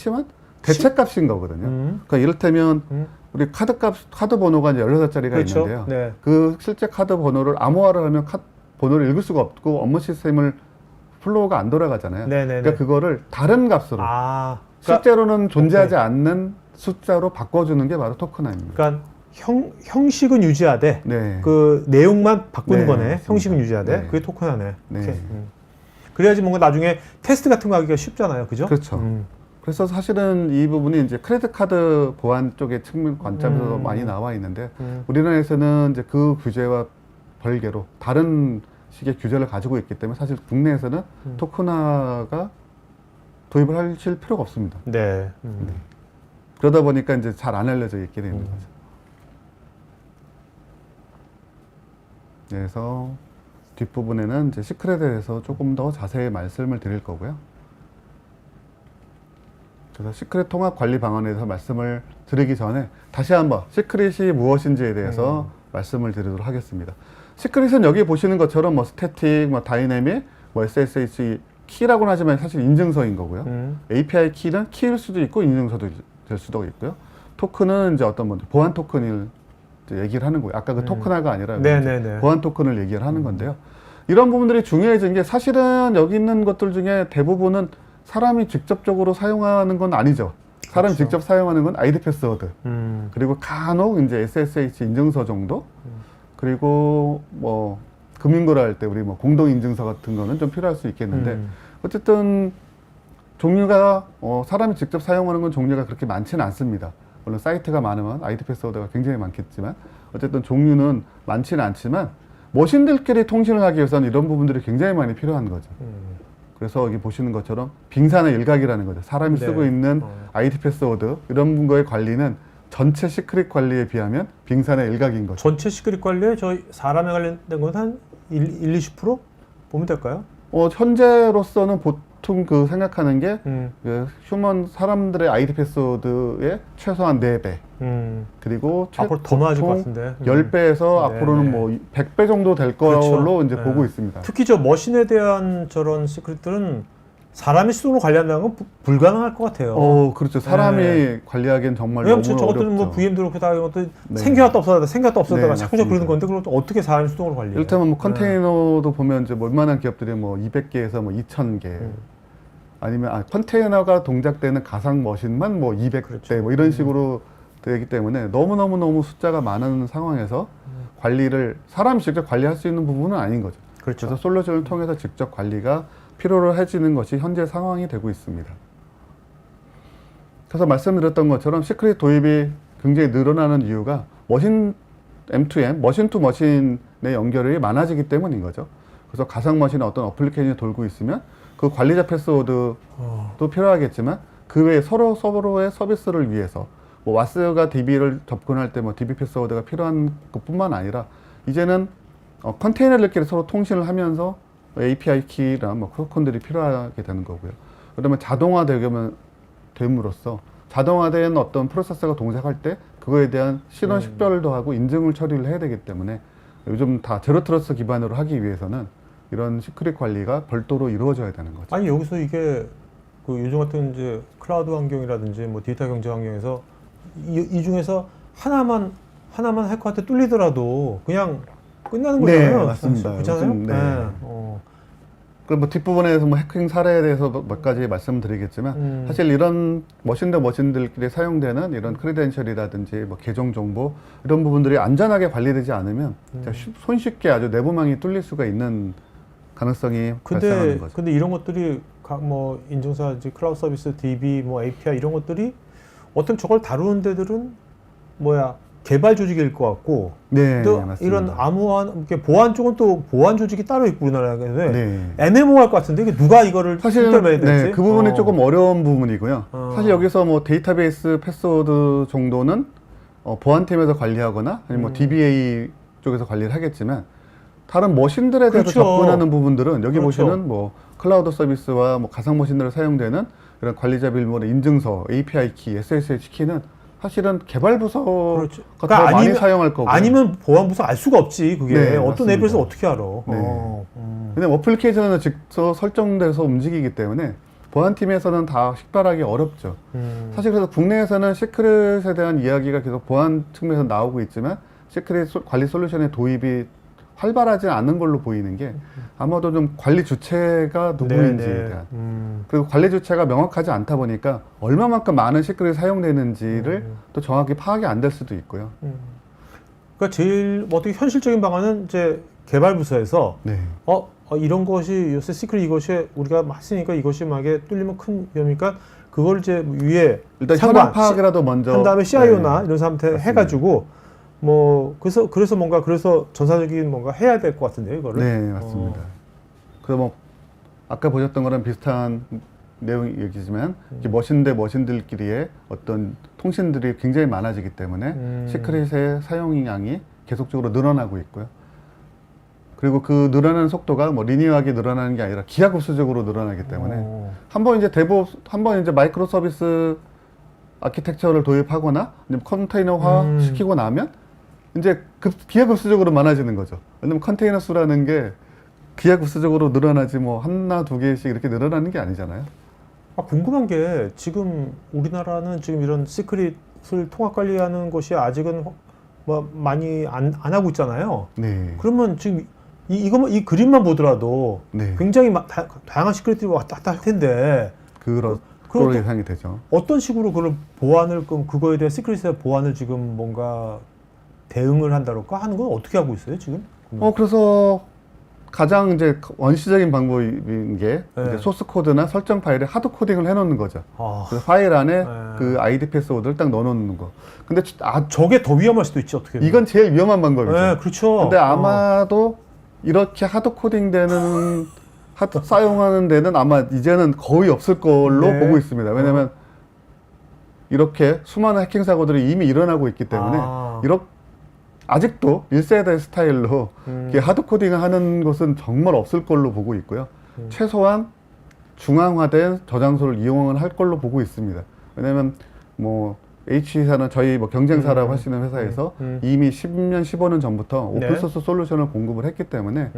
대체값인 거거든요. 그러니까 이를테면 우리 카드 번호가 이제 16자리가 그렇죠. 있는데요. 네. 그 실제 카드 번호를 암호화를 하면 번호를 읽을 수가 없고 업무 시스템을 플로우가 안 돌아가잖아요. 네네네. 그러니까 그거를 다른 값으로 그러니까, 실제로는 존재하지 않는 숫자로 바꿔주는 게 바로 토큰화입니다. 그러니까 형식은 유지하되 네. 그 내용만 바꾸는 네, 거네. 맞습니다. 형식은 유지하되 네. 그게 토큰화네. 네. 오케이. 그래야지 뭔가 나중에 테스트 같은 거 하기가 쉽잖아요. 그죠? 그렇죠. 그래서 사실은 이 부분이 이제 크레딧 카드 보안 쪽의 측면 관점에서 많이 나와 있는데 우리나라에서는 이제 그 규제와 별개로 다른 식의 규제를 가지고 있기 때문에 사실 국내에서는 토큰화가 도입을 하실 필요가 없습니다. 네. 그러다 보니까 이제 잘 안 알려져 있게 되는 거죠. 그래서 뒷부분에는 이제 시크릿에 대해서 조금 더 자세히 말씀을 드릴 거고요. 그래서 시크릿 통합 관리 방안에 대해서 말씀을 드리기 전에 다시 한번 시크릿이 무엇인지에 대해서 말씀을 드리도록 하겠습니다. 시크릿은 여기 보시는 것처럼 뭐 스태틱, 뭐 다이내믹, 뭐 SSH 키라고는 하지만 사실 인증서인 거고요. API 키는 키일 수도 있고 인증서도 될 수도 있고요. 토큰은 이제 어떤 뭐 보안 토큰을 이제 얘기를 하는 거예요. 아까 그 토큰화가 아니라 네네네. 보안 토큰을 얘기를 하는 건데요. 이런 부분들이 중요해진 게 사실은 여기 있는 것들 중에 대부분은 사람이 직접적으로 사용하는 건 아니죠. 사람이 그렇죠. 직접 사용하는 건 아이디 패스워드, 그리고 간혹 이제 SSH 인증서 정도, 그리고 뭐 금융거래 할 때 우리 뭐 공동 인증서 같은 거는 좀 필요할 수 있겠는데 어쨌든 종류가 사람이 직접 사용하는 건 종류가 그렇게 많지는 않습니다. 물론 사이트가 많으면 아이디 패스워드가 굉장히 많겠지만 어쨌든 종류는 많지는 않지만 머신들끼리 통신을 하기 위해서는 이런 부분들이 굉장히 많이 필요한 거죠. 그래서 여기 보시는 것처럼 빙산의 일각이라는 거죠. 사람이 네. 쓰고 있는 아이디 패스워드 이런 거의 관리는 전체 시크릿 관리에 비하면 빙산의 일각인 거죠. 전체 시크릿 관리에 저희 사람에 관련된 건 한 20% 보면 될까요? 현재로서는 보통 그 생각하는 게 그 휴먼 사람들의 아이디 패스워드의 최소한 4배 그리고 앞으로 더 나아질 것 같은데. 10배에서 네, 앞으로는 네. 뭐 100배 정도 될 걸로 그렇죠. 이제 네. 보고 있습니다. 특히 저 머신에 대한 저런 시크릿들은 사람이 수동으로 관리한다는 건 불가능할 것 같아요. 그렇죠. 사람이 네. 관리하기엔 정말 왜냐면 너무 저것들은 어렵죠. 뭐 VM도 그렇고 다 이것도 네. 생겨났다 없어졌다 생겨났다 없어졌다가 네, 자꾸 그러는 맞습니다. 건데 그걸 또 어떻게 사람이 수동으로 관리해요? 이를테면 뭐 컨테이너도 보면 이제 뭐 웬만한 기업들이 뭐 200개에서 뭐 2000개 아니면 컨테이너가 동작되는 가상 머신만 뭐 200대 그렇죠. 뭐 이런 식으로 되기 때문에 너무 숫자가 많은 상황에서 관리를 사람이 직접 관리할 수 있는 부분은 아닌 거죠. 그렇죠. 그래서 솔루션을 통해서 직접 관리가 필요로 해지는 것이 현재 상황이 되고 있습니다. 그래서 말씀드렸던 것처럼 시크릿 도입이 굉장히 늘어나는 이유가 머신 M2M, 머신 투 머신의 연결이 많아지기 때문인 거죠. 그래서 가상 머신에 어떤 어플리케이션이 돌고 있으면 그 관리자 패스워드도 필요하겠지만 그 외에 서로의 서비스를 위해서 뭐 와스가 DB를 접근할 때 뭐 DB 패스워드가 필요한 것뿐만 아니라 이제는 컨테이너들끼리 서로 통신을 하면서 API 키랑 뭐 토큰들이 필요하게 되는 거고요. 그러면 됨으로써 자동화된 어떤 프로세서가 동작할 때 그거에 대한 신원 식별도 하고 인증을 처리를 해야 되기 때문에 요즘 다 제로 트러스트 기반으로 하기 위해서는 이런 시크릿 관리가 별도로 이루어져야 되는 거죠. 아니 여기서 이게 그 요즘 같은 이제 클라우드 환경이라든지 뭐 데이터 경제 환경에서 이 중에서 하나만 해커한테 뚫리더라도 그냥 끝나는 거잖아요. 네, 맞습니다. 그렇잖아요. 요즘, 네. 그리고 뭐 뒷부분에서 뭐 해킹 사례에 대해서 몇 가지 말씀드리겠지만 사실 이런 머신들끼리 사용되는 이런 크리덴셜이라든지 뭐 계정 정보 이런 부분들이 안전하게 관리되지 않으면 손쉽게 아주 내부망이 뚫릴 수가 있는 가능성이 발생하는 거죠. 근데 이런 것들이 각 뭐 인증사, 이제 클라우드 서비스, DB, 뭐 API 이런 것들이 어떤 저걸 다루는 데들은 뭐야 개발 조직일 것 같고, 네, 또 맞습니다. 이런 암호화 이렇게 보안 쪽은 또 보안 조직이 따로 있고 우리나라에 네. 애매모호할 것 같은데 이게 누가 이거를 사실은 실험해야 될지. 네, 그 부분이 조금 어려운 부분이고요. 사실 여기서 뭐 데이터베이스 패스워드 정도는 보안팀에서 관리하거나 아니면 뭐 DBA 쪽에서 관리를 하겠지만 다른 머신들에 대해서 그렇죠. 접근하는 부분들은 여기 그렇죠. 보시는 뭐 클라우드 서비스와 뭐 가상 머신들에 사용되는 이런 관리자 빌보의 인증서, API 키, SSH 키는 사실은 개발 부서가 그렇죠. 더 많이 사용할 거고. 아니면 보안부서 알 수가 없지 그게. 네, 어떤 맞습니다. 앱에서 어떻게 알아. 왜냐면 어플리케이션은 직접 설정돼서 움직이기 때문에 보안팀에서는 다 식별하기 어렵죠. 사실 그래서 국내에서는 시크릿에 대한 이야기가 계속 보안 측면에서 나오고 있지만 시크릿 관리 솔루션의 도입이 활발하지 않은 걸로 보이는 게 아마도 좀 관리 주체가 누구인지에 대한 그리고 관리 주체가 명확하지 않다 보니까 얼마만큼 많은 시크릿이 사용되는지를 또 정확히 파악이 안 될 수도 있고요. 그러니까 제일 어떻게 현실적인 방안은 이제 개발 부서에서 네. 이런 것이 요새 시크릿 이것이 우리가 했으니까 이것이 만약에 뚫리면 큰 위험이니까 그걸 이제 위에 일단 현황 파악이라도 먼저 한 다음에 CIO나 네. 이런 사람한테 맞습니다. 해가지고 그래서 전사적인 뭔가 해야 될 것 같은데요, 이거를. 네, 맞습니다. 그래서 뭐 아까 보셨던 거랑 비슷한 내용이지만 머신 대 머신들끼리의 어떤 통신들이 굉장히 많아지기 때문에 시크릿의 사용량이 계속적으로 늘어나고 있고요. 그리고 그 늘어나는 속도가 뭐 리니어하게 늘어나는 게 아니라 기하급수적으로 늘어나기 때문에 한번 이제 마이크로 서비스 아키텍처를 도입하거나 컨테이너화 시키고 나면 이제 기하급수적으로 많아지는 거죠. 왜냐면 컨테이너 수라는 게 기하급수적으로 늘어나지 뭐 하나 두 개씩 이렇게 늘어나는 게 아니잖아요. 궁금한 게 지금 우리나라는 지금 이런 시크릿을 통합 관리하는 것이 아직은 뭐 많이 안 하고 있잖아요. 네. 그러면 지금 이 그림만 보더라도 네. 굉장히 다양한 시크릿들이 왔다 갔다 할 텐데 그런 그럼 예상이 되죠. 어떤 식으로 그걸 보안을 그거에 대한 시크릿의 보안을 지금 뭔가 대응을 한다랄까 하는 건 어떻게 하고 있어요 지금? 그래서 가장 이제 원시적인 방법인 게 이제 소스 코드나 설정 파일에 하드 코딩을 해놓는 거죠. 그래서 파일 안에 그 아이디 패스워드를 딱 넣어놓는 거. 근데 저게 더 위험할 수도 있지 어떻게? 이건 제일 위험한 방법이죠. 네, 그렇죠. 근데 아마도 이렇게 하드 코딩되는 사용하는 데는 아마 이제는 거의 없을 걸로 보고 있습니다. 왜냐면 이렇게 수많은 해킹 사고들이 이미 일어나고 있기 때문에 아직도 1세대 스타일로 하드 코딩을 하는 것은 정말 없을 걸로 보고 있고요. 최소한 중앙화된 저장소를 이용을 할 걸로 보고 있습니다. 왜냐면 뭐 H사는 저희 뭐 경쟁사라고 하시는 회사에서 이미 10년, 15년 전부터 오픈소스 솔루션을 공급을 했기 때문에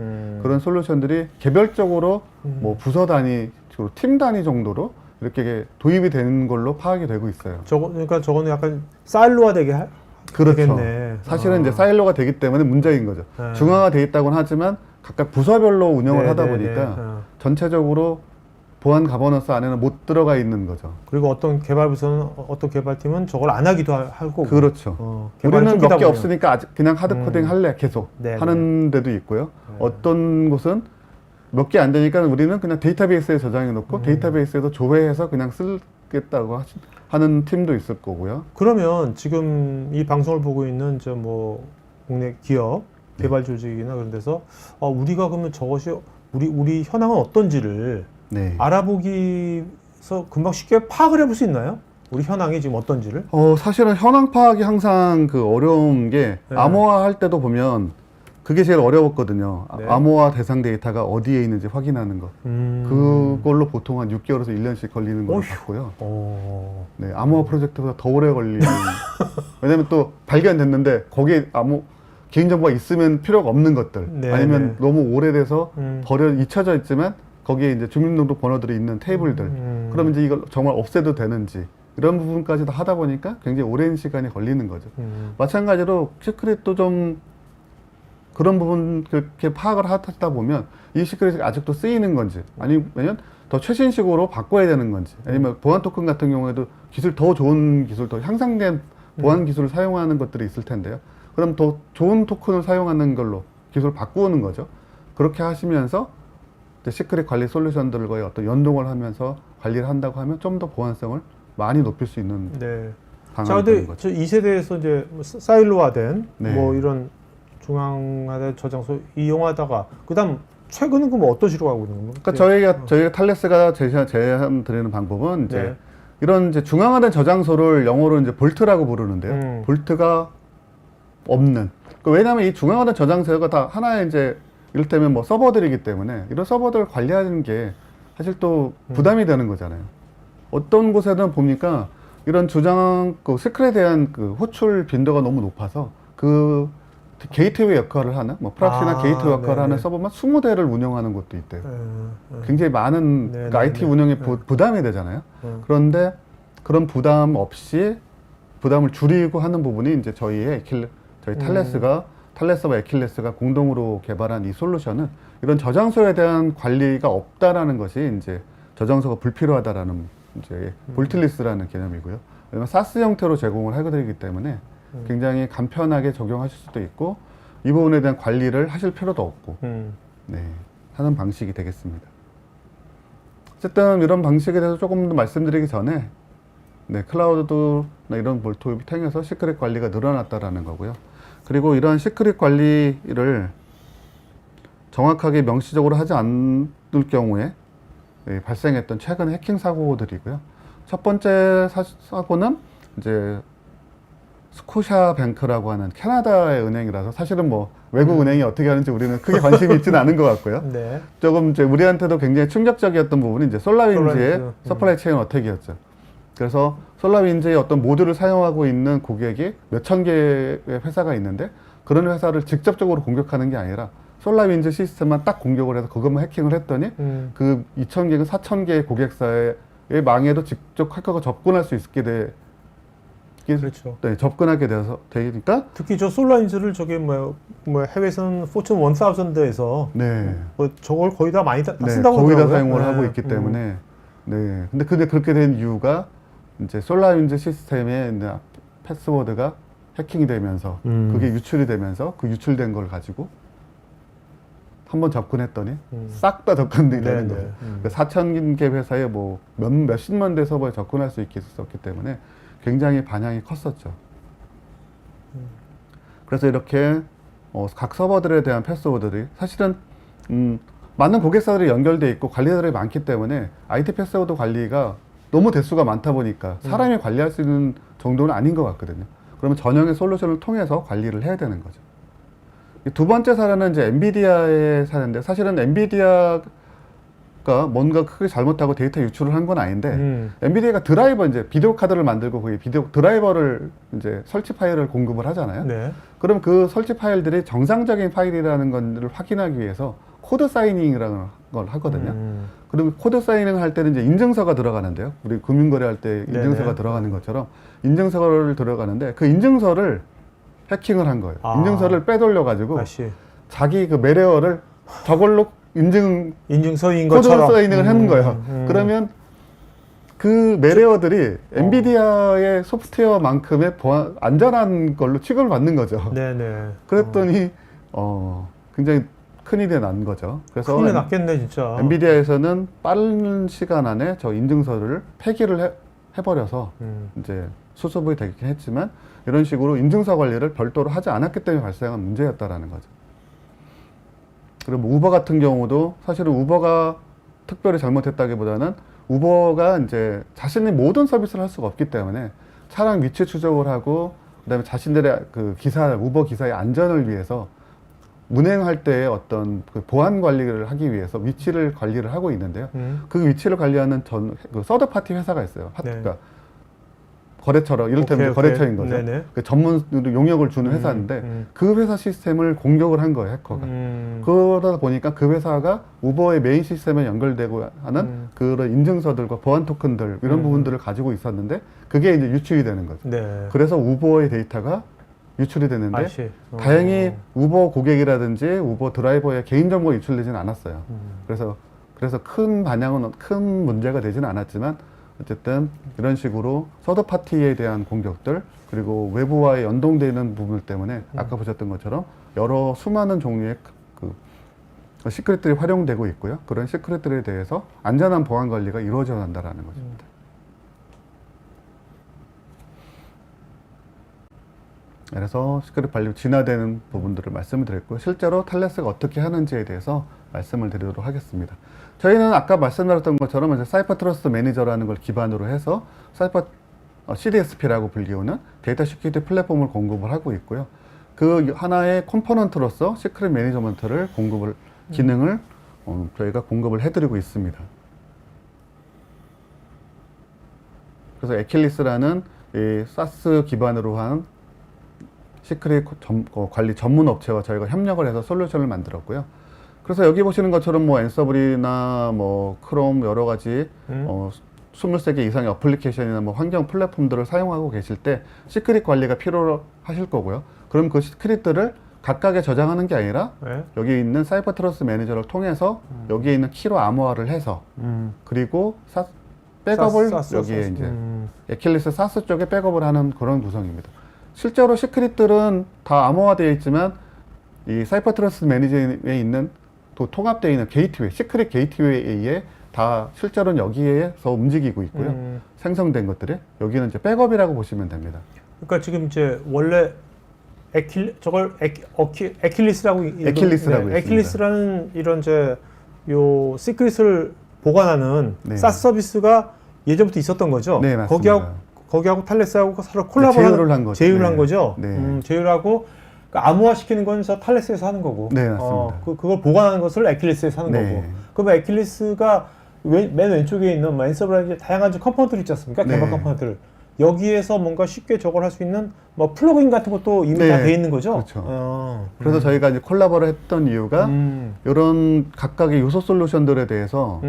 그런 솔루션들이 개별적으로 뭐 부서 단위, 팀 단위 정도로 이렇게 도입이 되는 걸로 파악이 되고 있어요. 그러니까 저거는 약간 사일로화 그렇죠. 되겠네. 사실은 이제 사일로가 되기 때문에 문제인 거죠. 중앙화되어 있다고는 하지만 각각 부서별로 운영을 하다 보니까 전체적으로 보안 가버넌스 안에는 못 들어가 있는 거죠. 그리고 어떤 개발부서는 어떤 개발팀은 저걸 안 하기도 할 거고. 그렇죠. 우리는 몇 개 없으니까 아직 그냥 하드 코딩 할래 계속 하는 데도 있고요. 어떤 곳은 몇 개 안 되니까 우리는 그냥 데이터베이스에 저장해 놓고 데이터베이스에서 조회해서 그냥 쓰겠다고 하는 팀도 있을 거고요. 그러면 지금 이 방송을 보고 있는 저 뭐 국내 기업 개발 조직이나 그런 데서 우리가 그러면 저것이 우리 현황은 어떤지를 알아보기서 금방 쉽게 파악을 해볼 수 있나요? 우리 현황이 지금 어떤지를? 사실은 현황 파악이 항상 어려운 게 암호화 할 때도 보면 그게 제일 어려웠거든요. 암호화 대상 데이터가 어디에 있는지 확인하는 것. 그걸로 보통 한 6개월에서 1년씩 걸리는 걸 봤고요. 네, 암호화 프로젝트보다 더 오래 걸리는. 왜냐면 또 발견됐는데 거기에 개인정보가 있으면 필요가 없는 것들. 아니면 너무 오래돼서 잊혀져 있지만 거기에 이제 주민등록 번호들이 있는 테이블들. 그러면 이제 이걸 정말 없애도 되는지. 이런 부분까지도 하다 보니까 굉장히 오랜 시간이 걸리는 거죠. 마찬가지로 시크릿도 좀 그런 부분 그렇게 파악을 하다 보면 이 시크릿이 아직도 쓰이는 건지 아니면 더 최신식으로 바꿔야 되는 건지 아니면 보안 토큰 같은 경우에도 기술 더 좋은 기술, 더 향상된 보안 기술을 사용하는 것들이 있을 텐데요. 그럼 더 좋은 토큰을 사용하는 걸로 기술을 바꾸는 거죠. 그렇게 하시면서 이제 시크릿 관리 솔루션들과의 어떤 연동을 하면서 관리를 한다고 하면 좀 더 보안성을 많이 높일 수 있는 네. 자, 방안이 근데 되는 거죠. 저 2세대에서 이제 뭐 사일로화된 네. 뭐 이런 중앙화된 저장소 이용하다가 그다음 최근은 그럼 어떤 식으로 하고 있는 겁니까? 그러니까 저희가 탈레스가 제안 드리는 방법은 이제 네. 이런 이제 중앙화된 저장소를 영어로 이제 볼트라고 부르는데요. 볼트가 없는. 그러니까 왜냐하면 이 중앙화된 저장소가 다 하나의 이제 이를테면 뭐 서버들이기 때문에 이런 서버들을 관리하는 게 사실 또 부담이 되는 거잖아요. 어떤 곳에는 보니까 이런 그 시크릿에 대한 그 호출 빈도가 너무 높아서 그 게이트웨이 역할을 하는 뭐 프락시나 게이트웨이 역할을 네네. 하는 서버만 20대를 운영하는 곳도 있대요. 네. 굉장히 많은 네, 그 네, IT 네. 운영에 네. 부담이 되잖아요. 그런데 그런 부담 없이 부담을 줄이고 하는 부분이 이제 저희 탈레스와 에킬레스가 공동으로 개발한 이 솔루션은 이런 저장소에 대한 관리가 없다라는 것이 이제 저장소가 불필요하다라는 이제 볼트리스라는 개념이고요. 왜냐면 사스 형태로 제공을 하게 되기 때문에 굉장히 간편하게 적용하실 수도 있고 이 부분에 대한 관리를 하실 필요도 없고 네, 하는 방식이 되겠습니다. 어쨌든 이런 방식에 대해서 조금 더 말씀드리기 전에 네, 클라우드나 이런 볼트를 통해서 시크릿 관리가 늘어났다라는 거고요. 그리고 이러한 시크릿 관리를 정확하게 명시적으로 하지 않을 경우에 발생했던 최근 해킹 사고들이고요. 첫 번째 사고는 이제 스코샤 뱅크라고 하는 캐나다의 은행이라서 사실은 뭐 외국 은행이 어떻게 하는지 우리는 크게 관심이 있지는 않은 것 같고요. 네. 조금 이제 우리한테도 굉장히 충격적이었던 부분이 이제 솔라윈즈의 솔라윈즈. 서플라이 체인 어택이었죠. 그래서 솔라윈즈의 어떤 모듈을 사용하고 있는 고객이 몇천 개의 회사가 있는데 그런 회사를 직접적으로 공격하는 게 아니라 솔라윈즈 시스템만 딱 공격을 해서 그것만 해킹을 했더니 그 2,000개가 4,000개의 고객사의 망에도 직접 해커가 접근할 수 있게 그렇죠. 네, 접근하게 되니까 특히 저 솔라인즈를 저게 뭐 해외에서는 포춘 1000에서 네. 뭐 저걸 거의 다 많이 다 네, 쓴다고 거의 다 그러더라고요. 사용을 네. 하고 있기 때문에 네. 근데 그렇게 된 이유가 이제 솔라윈즈 시스템의 이제 패스워드가 해킹이 되면서 그게 유출이 되면서 그 유출된 걸 가지고 한번 접근했더니 싹 다 접근이 되는 거죠. 4,000개 회사에 뭐 몇십만 대 서버에 접근할 수 있었기 때문에 굉장히 반향이 컸었죠. 그래서 이렇게 각 서버들에 대한 패스워드들이 사실은 많은 고객사들이 연결돼 있고 관리자들이 많기 때문에 IT 패스워드 관리가 너무 대수가 많다 보니까 사람이 관리할 수 있는 정도는 아닌 것 같거든요. 그러면 전형의 솔루션을 통해서 관리를 해야 되는 거죠. 두 번째 사례는 이제 엔비디아의 사례인데 사실은 엔비디아가 뭔가 크게 잘못하고 데이터 유출을 한 건 아닌데 엔비디아가 드라이버 이제 비디오 카드를 만들고 거기 비디오 드라이버를 이제 설치 파일을 공급을 하잖아요. 네. 그럼 그 설치 파일들이 정상적인 파일이라는 것을 확인하기 위해서 코드 사이닝이라는 걸 하거든요. 그리고 코드 사이닝을 할 때는 이제 인증서가 들어가는데요. 우리 금융거래할 때 인증서가 네네. 들어가는 것처럼 인증서를 들어가는데 그 인증서를 해킹을 한 거예요. 아. 인증서를 빼돌려 가지고 다시 자기 그 매레어를 저걸로 인증서인 코드 것처럼 사이닝을 하는 거예요. 그러면 그 매레어들이 엔비디아의 소프트웨어만큼의 안전한 걸로 취급을 받는 거죠. 네네. 그랬더니 굉장히 큰일이 난 거죠. 그래서 큰일 났겠네 진짜. 엔비디아에서는 빠른 시간 안에 저 인증서를 폐기를 해버려서 이제 수습이 되긴 했지만 이런 식으로 인증서 관리를 별도로 하지 않았기 때문에 발생한 문제였다라는 거죠. 그리고 뭐 우버 같은 경우도 사실은 우버가 특별히 잘못했다기보다는 우버가 이제 자신의 모든 서비스를 할 수가 없기 때문에 차량 위치 추적을 하고 그다음에 자신들의 그 우버 기사의 안전을 위해서 운행할 때의 어떤 그 보안 관리를 하기 위해서 위치를 관리를 하고 있는데요. 그 위치를 관리하는 그 서드 파티 회사가 있어요. 네. 그러니까 거래처럼 이를테면 거래처인 거죠. 네네. 그 전문 용역을 주는 회사인데 그 회사 시스템을 공격을 한 거예요, 해커가. 그러다 보니까 그 회사가 우버의 메인 시스템에 연결되고 하는 그런 인증서들과 보안 토큰들 이런 부분들을 가지고 있었는데 그게 이제 유출이 되는 거죠. 네. 그래서 우버의 데이터가 유출이 됐는데 아시. 다행히 우버 고객이라든지 우버 드라이버의 개인정보가 유출되지는 않았어요. 그래서 큰 반향은 큰 문제가 되지는 않았지만 어쨌든 이런 식으로 서드 파티에 대한 공격들 그리고 외부와의 연동되는 부분 때문에 아까 보셨던 것처럼 여러 수많은 종류의 그 시크릿들이 활용되고 있고요. 그런 시크릿들에 대해서 안전한 보안 관리가 이루어져야 한다는 것입니다. 그래서 시크릿 관리 진화되는 부분들을 말씀을 드렸고요. 실제로 탈레스가 어떻게 하는지에 대해서 말씀을 드리도록 하겠습니다. 저희는 아까 말씀드렸던 것처럼 이제 사이퍼 트러스트 매니저라는 걸 기반으로 해서 사이퍼 CDSP라고 불리우는 데이터 시큐리티 플랫폼을 공급을 하고 있고요. 그 하나의 컴포넌트로서 시크릿 매니저먼트를 기능을 저희가 공급을 해드리고 있습니다. 그래서 에킬리스라는 이 사스 기반으로 한 시크릿 관리 전문 업체와 저희가 협력을 해서 솔루션을 만들었고요. 그래서 여기 보시는 것처럼 뭐 앤서블이나 뭐 크롬 여러 가지 23개 이상의 어플리케이션이나 뭐 환경 플랫폼들을 사용하고 계실 때 시크릿 관리가 필요하실 거고요. 그럼 그 시크릿들을 각각에 저장하는 게 아니라 네. 여기 있는 사이버 트러스트 매니저를 통해서 여기에 있는 키로 암호화를 해서 그리고 백업을 여기에 이제 에킬리스 사스 쪽에 백업을 하는 그런 구성입니다. 실제로 시크릿들은 다 암호화되어 있지만 이 사이버 트러스트 매니저에 있는 또 통합되어 있는 게이트웨이, 시크릿 게이트웨이에 다 실제로는 여기에서 움직이고 있고요. 생성된 것들이 여기는 이제 백업이라고 보시면 됩니다. 그러니까 지금 이제 원래 에킬리스라고 있습니다. 에킬리스라는 이런 이제 요 시크릿을 보관하는 네. 사스 서비스가 예전부터 있었던 거죠. 네, 맞습니다. 거기하고 탈레스하고 서로 콜라보를 한 거죠. 제휴를 한 거죠. 네. 제휴하고 그러니까 암호화 시키는 건 저 탈레스에서 하는 거고. 네, 맞습니다. 그걸 보관하는 것을 에킬리스에서 하는 네. 거고. 그러면 에킬리스가 맨 왼쪽에 있는 앤서블 다양한 컴포넌트들 있지 않습니까? 네. 개발 컴포넌트를. 여기에서 뭔가 쉽게 저걸 할 수 있는 뭐 플러그인 같은 것도 이미 네, 다 돼 있는 거죠. 그렇죠. 그래서 저희가 이제 콜라보를 했던 이유가 이런 각각의 요소 솔루션들에 대해서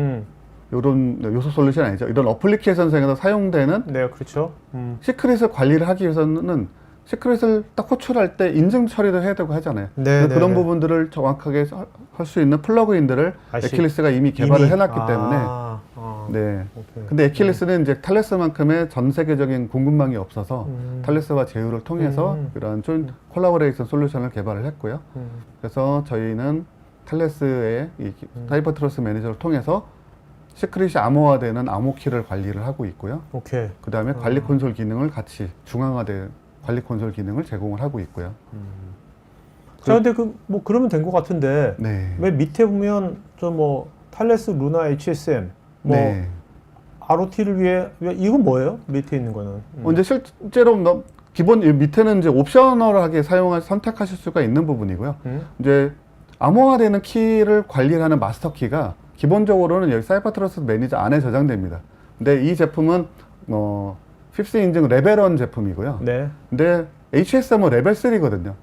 이런 요소 솔루션 아니죠. 이런 어플리케이션상에서 사용되는 네, 그렇죠. 시크릿을 관리를 하기 위해서는 시크릿을 딱 호출할 때 인증 처리도 해야 되고 하잖아요. 네, 그런 네. 부분들을 정확하게 할 수 있는 플러그인들을 에킬리스가 이미 개발을 해놨기 때문에 네. 오케이. 근데 에킬리스는 이제 탈레스만큼의 전 세계적인 공급망이 없어서 탈레스와 제휴를 통해서 이런 콜라보레이션 솔루션을 개발을 했고요. 그래서 저희는 탈레스의 이 사이버 트러스트 매니저를 통해서 시크릿이 암호화되는 암호키를 관리를 하고 있고요. 오케이. 그 다음에 관리 콘솔 기능을 같이 중앙화된 관리 콘솔 기능을 제공을 하고 있고요. 자, 근데 뭐 그러면 된 것 같은데 네. 맨 밑에 보면 저 뭐 탈레스 루나 HSM 뭐 네. ROT를 위해 이건 뭐예요? 밑에 있는 거는. 이제 실제로 기본 밑에는 이제 옵셔널하게 선택하실 수가 있는 부분이고요. 이제 암호화되는 키를 관리하는 마스터 키가 기본적으로는 여기 사이버 트러스트 매니저 안에 저장됩니다. 근데 이 제품은 핍스 인증 레벨 1 제품이고요. 네. 근데 HSM은 레벨 3거든요.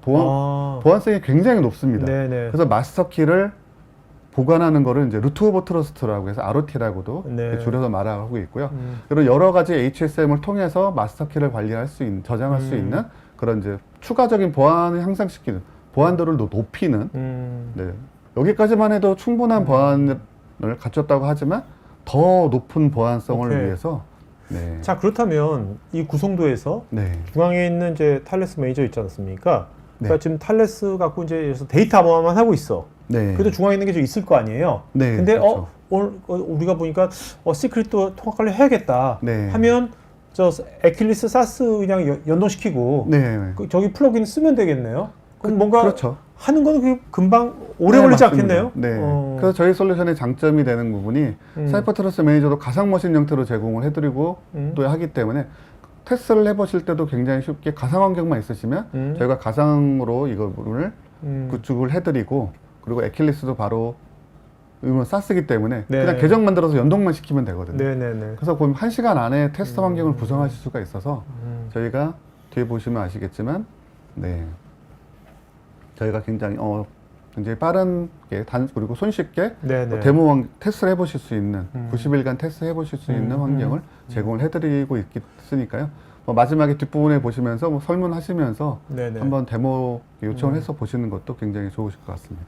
보안성이 굉장히 높습니다. 네네. 그래서 마스터 키를 보관하는 거를 이제 루트 오브 트러스트라고 해서 ROT라고도 네. 줄여서 말하고 있고요. 그리고 여러 가지 HSM을 통해서 마스터 키를 관리할 수 있는, 저장할 수 있는 그런 이제 추가적인 보안을 향상시키는, 보안도를 높이는, 네. 여기까지만 해도 충분한 보안을 갖췄다고 하지만 더 높은 보안성을 오케이. 위해서 네. 자, 그렇다면 이 구성도에서 네. 중앙에 있는 이제 탈레스 매니저 있지 않습니까? 그러니까 네. 지금 탈레스 갖고 이제 데이터 암호화만 하고 있어. 네. 그래도 중앙에 있는 게 좀 있을 거 아니에요. 네, 근데 그렇죠. 오늘 우리가 보니까 시크릿도 통합 관리 해야겠다. 네. 하면 저 에킬리스 사스 그냥 연동시키고 네. 저기 플러그인 쓰면 되겠네요. 그럼 뭔가 그렇죠. 하는 거는 금방 오래 네, 걸리지 맞습니다. 않겠네요? 네. 그래서 저희 솔루션의 장점이 되는 부분이 사이버 트러스트 매니저도 가상 머신 형태로 제공을 해드리고 또 하기 때문에 테스트를 해보실 때도 굉장히 쉽게 가상 환경만 있으시면 저희가 가상으로 이거를 구축을 해드리고 그리고 에킬리스도 바로 이건 쌌쓰기 때문에 네. 그냥 계정 만들어서 연동만 시키면 되거든요. 네네네. 그래서 보면 1시간 안에 테스트 환경을 구성하실 수가 있어서 저희가 뒤에 보시면 아시겠지만 네. 저희가 굉장히 빠른게 그리고 손쉽게 네네. 데모 테스트를 해보실 수 있는 90일간 테스트 해보실 수 있는 환경을 제공을 해드리고 있으니까요. 마지막에 뒷부분에 보시면서 뭐 설문하시면서 네네. 한번 데모 요청을 해서 보시는 것도 굉장히 좋으실 것 같습니다.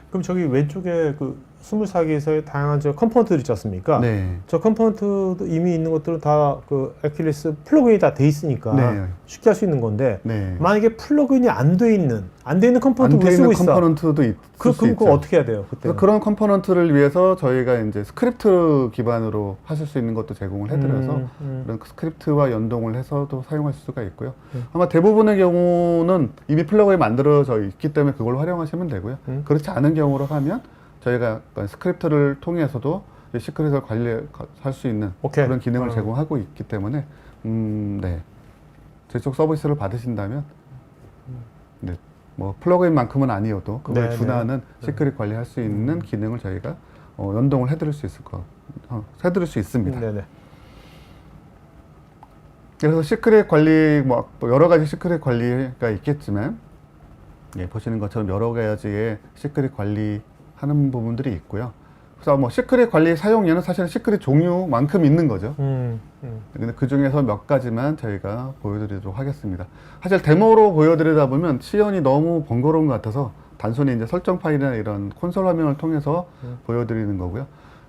그럼 저기 왼쪽에 그 24개에서의 다양한 저 컴포넌트들 있지 않습니까? 네. 저 컴포넌트 이미 있는 것들은 다 그 애킬리스 플러그인이 다 돼 있으니까 네. 쉽게 할 수 있는 건데 네. 만약에 플러그인이 안 돼 있는 컴포넌트 안 돼 을 있는 쓰고 있어. 컴포넌트도 있을 수 그럼 그거 있죠. 어떻게 해야 돼요? 그때. 그래서 그런 컴포넌트를 위해서 저희가 이제 스크립트 기반으로 하실 수 있는 것도 제공을 해드려서 그런 스크립트와 연동을 해서도 사용할 수가 있고요. 아마 대부분의 경우는 이미 플러그인이 만들어져 있기 때문에 그걸 활용하시면 되고요. 그렇지 않은 경우로 하면 저희가 약간 스크립트를 통해서도 시크릿을 관리할 수 있는 오케이. 그런 기능을 제공하고 있기 때문에 네. 저쪽 서비스를 받으신다면 네. 뭐 플러그인만큼은 아니어도 그걸 네네. 준하는 시크릿 관리할 수 있는 기능을 저희가 연동을 해드릴 수 해드릴 수 있습니다. 네네. 그래서 시크릿 관리 뭐 여러 가지 시크릿 관리가 있겠지만 예, 보시는 것처럼 여러 가지의 시크릿 관리하는 부분들이 있고요. 그래서 뭐 시크릿 관리 사용료는 사실은 시크릿 종류만큼 있는 거죠. 근데 그 중에서 몇 가지만 저희가 보여드리도록 하겠습니다. 사실 데모로 보여드리다 보면 시연이 너무 번거로운 것 같아서 단순히 이제 설정 파일이나 이런 콘솔 화면을 통해서 보여드리는 거고요.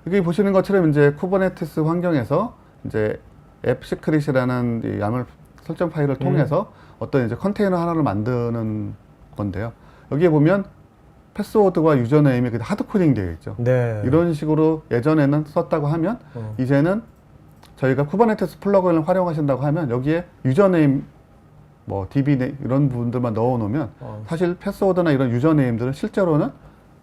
여기 보시는 것처럼 이제 쿠버네티스 환경에서 이제 앱 시크릿이라는 이 YAML 설정 파일을 통해서 어떤 이제 컨테이너 하나를 만드는 건데요. 여기에 보면 패스워드와 유저네임이 하드 코딩 되어 있죠. 네. 이런 식으로 예전에는 썼다고 하면 이제는 저희가 쿠버네티스 플러그인을 활용하신다고 하면 여기에 유저네임 뭐 DB 이런 부분들만 넣어 놓으면 사실 패스워드나 이런 유저네임들은 실제로는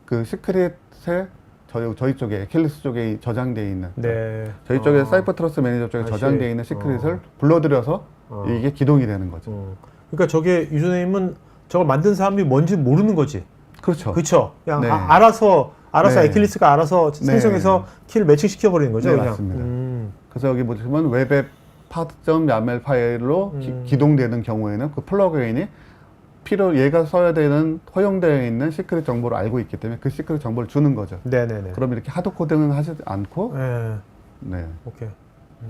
그 시크릿에 저희 쪽에 애킬리스 쪽에 저장되어 있는 네. 저희 쪽에 사이퍼트러스 매니저 쪽에 저장되어 있는 시크릿을 불러들여서 이게 기동이 되는 거죠. 그러니까 저게 유저네임은 저걸 만든 사람이 뭔지 모르는 거지. 그렇죠. 그렇죠. 그냥 네. 알아서 네. 애킬리스가 알아서 생성해서 키를 매칭시켜 버리는 거죠. 네, 그냥. 맞습니다. 그래서 여기 보시면 웹앱 path.yaml 파일로 기동되는 경우에는 그 플러그인이 얘가 써야 되는 허용되어 있는 시크릿 정보를 알고 있기 때문에 그 시크릿 정보를 주는 거죠. 네네네. 그럼 이렇게 하드 코딩은 하지 않고 네. 네. 오케이.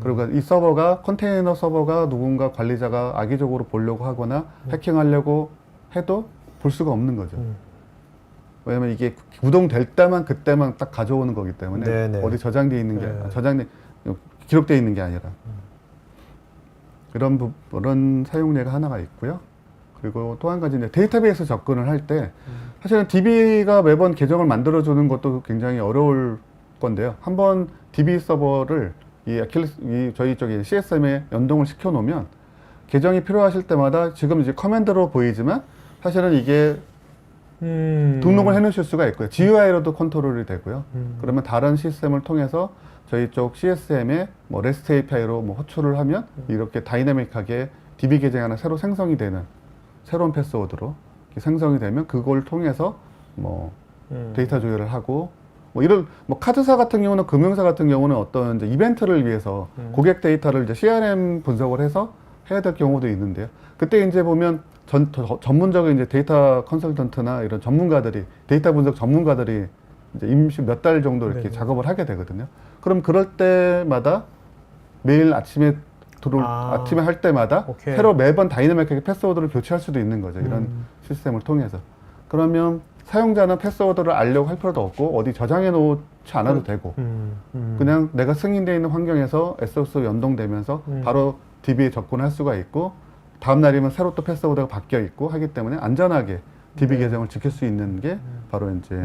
그리고 이 서버가 컨테이너 서버가 누군가 관리자가 악의적으로 보려고 하거나 해킹하려고 해도 볼 수가 없는 거죠. 왜냐면 이게 구동될 때만 그때만 딱 가져오는 거기 때문에 네네. 어디 저장되어 있는 게 기록되어 있는 게 아니라 그런 사용례가 하나가 있고요. 그리고 또 한 가지 이제 데이터베이스 접근을 할 때 사실은 DB가 매번 계정을 만들어 주는 것도 굉장히 어려울 건데요. 한번 DB 서버를 저희 쪽에 CSM에 연동을 시켜 놓으면 계정이 필요하실 때마다 지금 이제 커맨드로 보이지만 사실은 이게 등록을 해 놓으실 수가 있고요. GUI로도 컨트롤이 되고요. 그러면 다른 시스템을 통해서 저희 쪽 CSM에 뭐 REST API로 뭐 호출을 하면 이렇게 다이내믹하게 DB 계정이 하나 새로 생성이 되는 새로운 패스워드로 생성이 되면 그걸 통해서 뭐 데이터 조회를 하고 뭐 이런 뭐 카드사 같은 경우는 금융사 같은 경우는 어떤 이제 이벤트를 위해서 고객 데이터를 이제 CRM 분석을 해서 해야 될 경우도 있는데요. 그때 이제 보면 전문적인 이제 데이터 컨설턴트나 이런 전문가들이 데이터 분석 전문가들이 이제 임시 몇 달 정도 이렇게 작업을 하게 되거든요. 그럼 그럴 때마다 매일 아침에 아침에 할 때마다 오케이. 새로 매번 다이내믹하게 패스워드를 교체할 수도 있는 거죠. 이런 시스템을 통해서. 그러면 사용자는 패스워드를 알려고 할 필요도 없고 어디 저장해 놓지 않아도 되고 그냥 내가 승인되어 있는 환경에서 SOS 연동되면서 바로 DB에 접근할 수가 있고 다음 날이면 새로 또 패스워드가 바뀌어 있고 하기 때문에 안전하게 DB 계정을 지킬 수 있는 게 바로 이제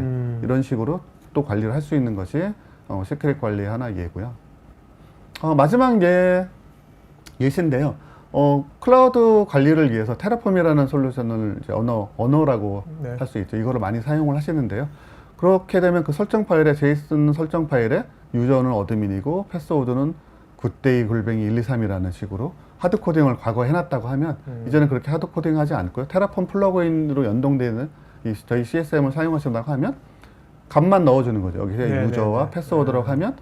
이런 식으로 또 관리를 할 수 있는 것이 시크릿 관리 하나 예고요. 마지막 예시인데요. 클라우드 관리를 위해서 테라폼이라는 솔루션을 이제 언어라고 네. 할 수 있죠. 이거를 많이 사용을 하시는데요. 그렇게 되면 그 설정 파일에 제이슨 설정 파일에 유저는 어드민이고 패스워드는 굿데이 골뱅이 123이라는 식으로 하드 코딩을 과거에 해놨다고 하면 이제는 그렇게 하드 코딩하지 않고요. 테라폼 플러그인으로 연동되는 저희 CSM을 사용하신다고 하면 값만 넣어주는 거죠. 여기에 유저와 패스워드라고 하면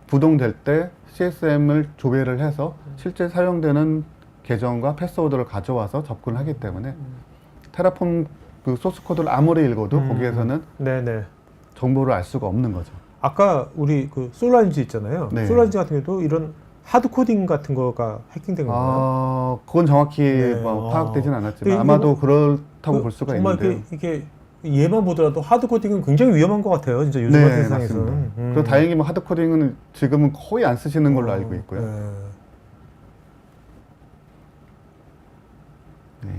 부동될 때 CSM을 조회를 해서 실제 사용되는 계정과 패스워드를 가져와서 접근을 하기 때문에 테라폼 그 소스 코드를 아무리 읽어도 거기에서는 네네. 정보를 알 수가 없는 거죠. 아까 우리 그 솔라인지 있잖아요. 네. 솔라인지 같은 경우도 이런 하드 코딩 같은 거가 해킹된 건가요? 그건 정확히 네. 뭐 파악되진 않았지만 근데 아마도 이거 그렇다고 볼 수가 정말 있는데요. 이게 얘만 보더라도 하드 코딩은 굉장히 위험한 것 같아요. 진짜 요즘 네, 같은 세상에서는. 맞습니다. 그리고 다행히 뭐 하드 코딩은 지금은 거의 안 쓰시는 걸로 알고 있고요. 네. 네.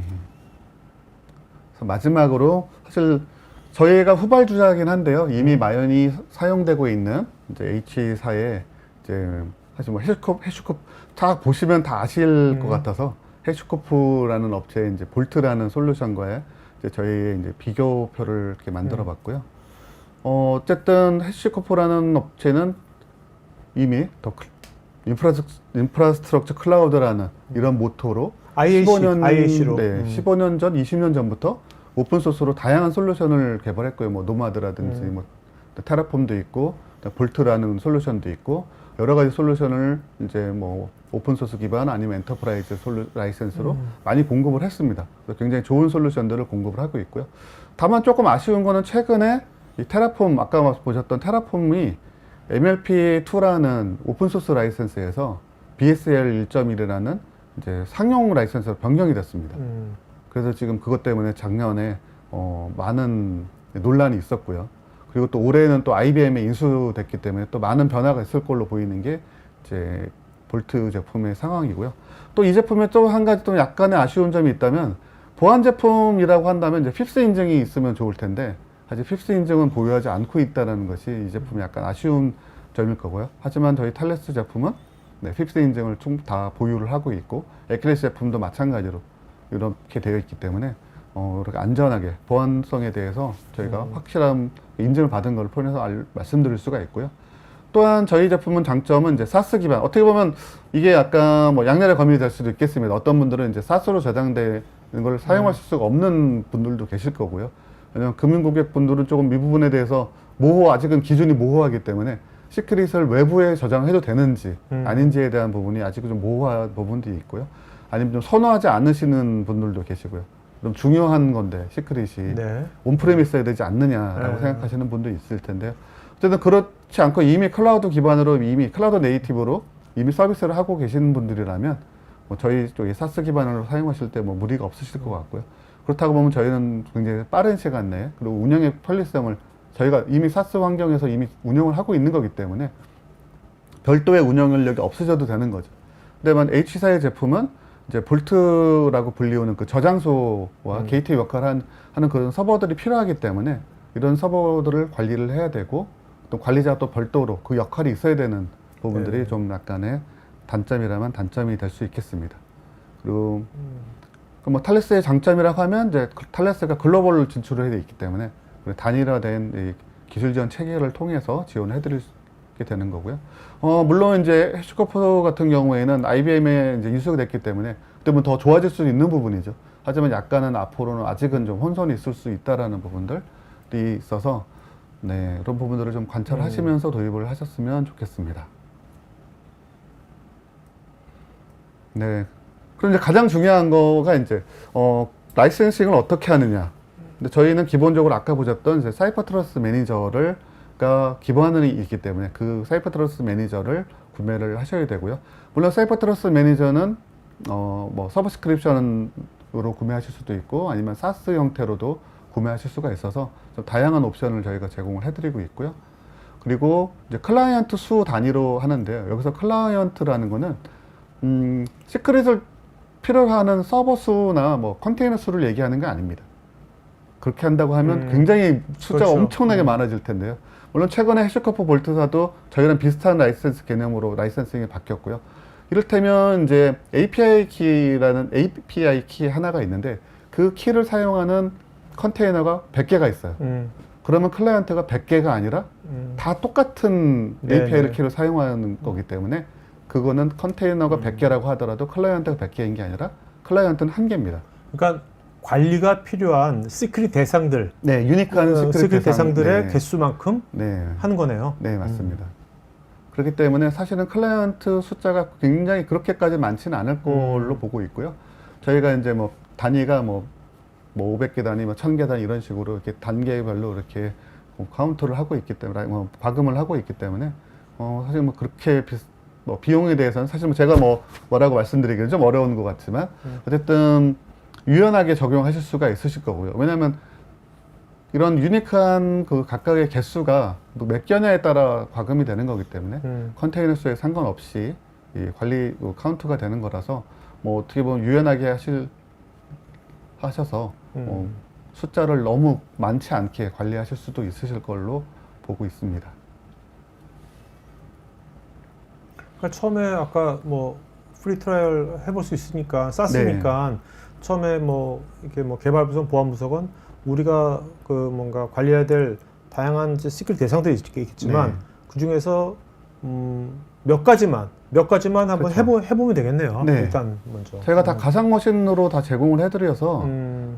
그래서 마지막으로 사실 저희가 후발주자긴 한데요. 이미 마연이 사용되고 있는 이제 H사의 이제 사실 뭐 해시코프 다 보시면 다 아실 것 같아서 해시코프라는 업체의 이제 볼트라는 솔루션과의 이제 저희의 이제 비교표를 이렇게 만들어-봤고요. 어쨌든 해시코프라는 업체는 이미 더 인프라스트럭처 클라우드라는 이런 모토로 IAC로. 15년 전, 20년 전부터 오픈소스로 다양한 솔루션을 개발했고요. 뭐 노마드라든지 뭐 테라폼도 있고 볼트라는 솔루션도 있고 여러 가지 솔루션을 이제 뭐 오픈소스 기반 아니면 엔터프라이즈 라이센스로 많이 공급을 했습니다. 그래서 굉장히 좋은 솔루션들을 공급을 하고 있고요. 다만 조금 아쉬운 거는 최근에 이 테라폼 아까 보셨던 테라폼이 MLP2라는 오픈소스 라이센스에서 BSL 1.1이라는 이제 상용 라이센스로 변경이 됐습니다. 그래서 지금 그것 때문에 작년에 많은 논란이 있었고요. 그리고 또 올해는 또 IBM에 인수됐기 때문에 또 많은 변화가 있을 걸로 보이는 게 이제 볼트 제품의 상황이고요. 또 이 제품에 또 한 가지 또 약간의 아쉬운 점이 있다면 보안 제품이라고 한다면 이제 핍스 인증이 있으면 좋을 텐데 아직 핍스 인증은 보유하지 않고 있다는 것이 이 제품이 약간 아쉬운 점일 거고요. 하지만 저희 탈레스 제품은 핍스 인증을 다 보유를 하고 있고 에클리스 제품도 마찬가지로 이렇게 되어 있기 때문에 이렇게 안전하게 보안성에 대해서 저희가 확실한 인증을 받은 걸 통해서 말씀드릴 수가 있고요. 또한 저희 제품은 장점은 이제 사스 기반. 어떻게 보면 이게 약간 뭐 양날의 검이 될 수도 있겠습니다. 어떤 분들은 이제 사스로 저장되는 걸 사용하실 수가 없는 분들도 계실 거고요. 왜냐하면 금융고객 분들은 조금 이 부분에 대해서 아직은 기준이 모호하기 때문에 시크릿을 외부에 저장해도 되는지 아닌지에 대한 부분이 아직은 좀 모호한 부분도 있고요. 아니면 좀 선호하지 않으시는 분들도 계시고요. 좀 중요한 건데 시크릿이 온프레미스에 되지 않느냐라고 생각하시는 분도 있을 텐데요. 어쨌든 그렇지 않고 이미 클라우드 기반으로 이미 클라우드 네이티브로 이미 서비스를 하고 계시는 분들이라면 뭐 저희 쪽에 사스 기반으로 사용하실 때 뭐 무리가 없으실 것 같고요. 그렇다고 보면 저희는 굉장히 빠른 시간 내에 그리고 운영의 편리성을 저희가 이미 사스 환경에서 이미 운영을 하고 있는 거기 때문에 별도의 운영 인력이 없으셔도 되는 거죠. 근데 H사의 제품은 이제 볼트라고 불리우는 그 저장소와 게이트웨이 역할을 하는 그런 서버들이 필요하기 때문에 이런 서버들을 관리를 해야 되고 또 관리자가 또 별도로 그 역할이 있어야 되는 부분들이 좀 약간의 단점이라면 단점이 될 수 있겠습니다. 그리고 뭐 탈레스의 장점이라고 하면 이제 탈레스가 글로벌 진출을 해 있기 때문에 단일화된 이 기술 지원 체계를 통해서 지원을 해드리게 되는 거고요. 물론 이제 해시코프 같은 경우에는 IBM에 이제 인수가 됐기 때문에 그때는 더 좋아질 수 있는 부분이죠. 하지만 약간은 앞으로는 아직은 좀 혼선이 있을 수 있다라는 부분들이 있어서 이런 부분들을 좀 관찰하시면서 도입을 하셨으면 좋겠습니다. 네. 그럼 이제 가장 중요한 거가 이제 라이센싱을 어떻게 하느냐. 근데 저희는 기본적으로 아까 보셨던 이제 사이버 트러스트 매니저를 기본이 있기 때문에 그 사이버 트러스트 매니저를 구매를 하셔야 되고요. 물론 사이버 트러스트 매니저는 뭐 서브스크립션으로 구매하실 수도 있고 아니면 사스 형태로도 구매하실 수가 있어서 좀 다양한 옵션을 저희가 제공을 해드리고 있고요. 그리고 이제 클라이언트 수 단위로 하는데요. 여기서 클라이언트라는 거는 시크릿을 필요로 하는 서버 수나 뭐 컨테이너 수를 얘기하는 게 아닙니다. 그렇게 한다고 하면 굉장히 숫자가 엄청나게 많아질 텐데요. 물론 최근에 해시코프 볼트사도 저희랑 비슷한 라이센스 개념으로 라이센싱이 바뀌었고요. 이를테면 이제 API 키 하나가 있는데 그 키를 사용하는 컨테이너가 100개가 있어요. 그러면 클라이언트가 100개가 아니라 다 똑같은 API 키를 사용하는 거기 때문에 그거는 컨테이너가 100개라고 하더라도 클라이언트가 100개인 게 아니라 클라이언트는 1개입니다. 그러니까 관리가 필요한 시크릿 대상들, 유니크한 시크릿 대상들의 개수만큼 하는 거네요. 네, 맞습니다. 그렇기 때문에 사실은 클라이언트 숫자가 굉장히 그렇게까지 많지는 않을 걸로 보고 있고요. 저희가 이제 뭐 단위가 뭐 500개 단위, 뭐 1000개 단위 이런 식으로 이렇게 단계별로 이렇게 카운트를 하고 있기 때문에 과금을 하고 있기 때문에 사실 뭐 그렇게 뭐 비용에 대해서는 사실 뭐 제가 뭐라고 말씀드리기는 좀 어려운 것 같지만 어쨌든 유연하게 적용하실 수가 있으실 거고요. 왜냐하면 이런 유니크한 그 각각의 개수가 몇 개냐에 따라 과금이 되는 거기 때문에 컨테이너 수에 상관없이 이 관리 카운트가 되는 거라서 뭐 어떻게 보면 유연하게 하셔서 숫자를 너무 많지 않게 관리하실 수도 있으실 걸로 보고 있습니다. 그러니까 처음에 아까 뭐 프리 트라이얼 해볼 수 있으니까 쌌으니까 처음에 뭐 이렇게 뭐 개발 부서, 보안 부서건 우리가 그 뭔가 관리해야 될 다양한 이제 시큐리티 대상들이 있겠지만 그 중에서 몇 가지만 한번 그렇죠. 해보면 되겠네요. 네. 일단 먼저 저희가 다 가상 머신으로 다 제공을 해드려서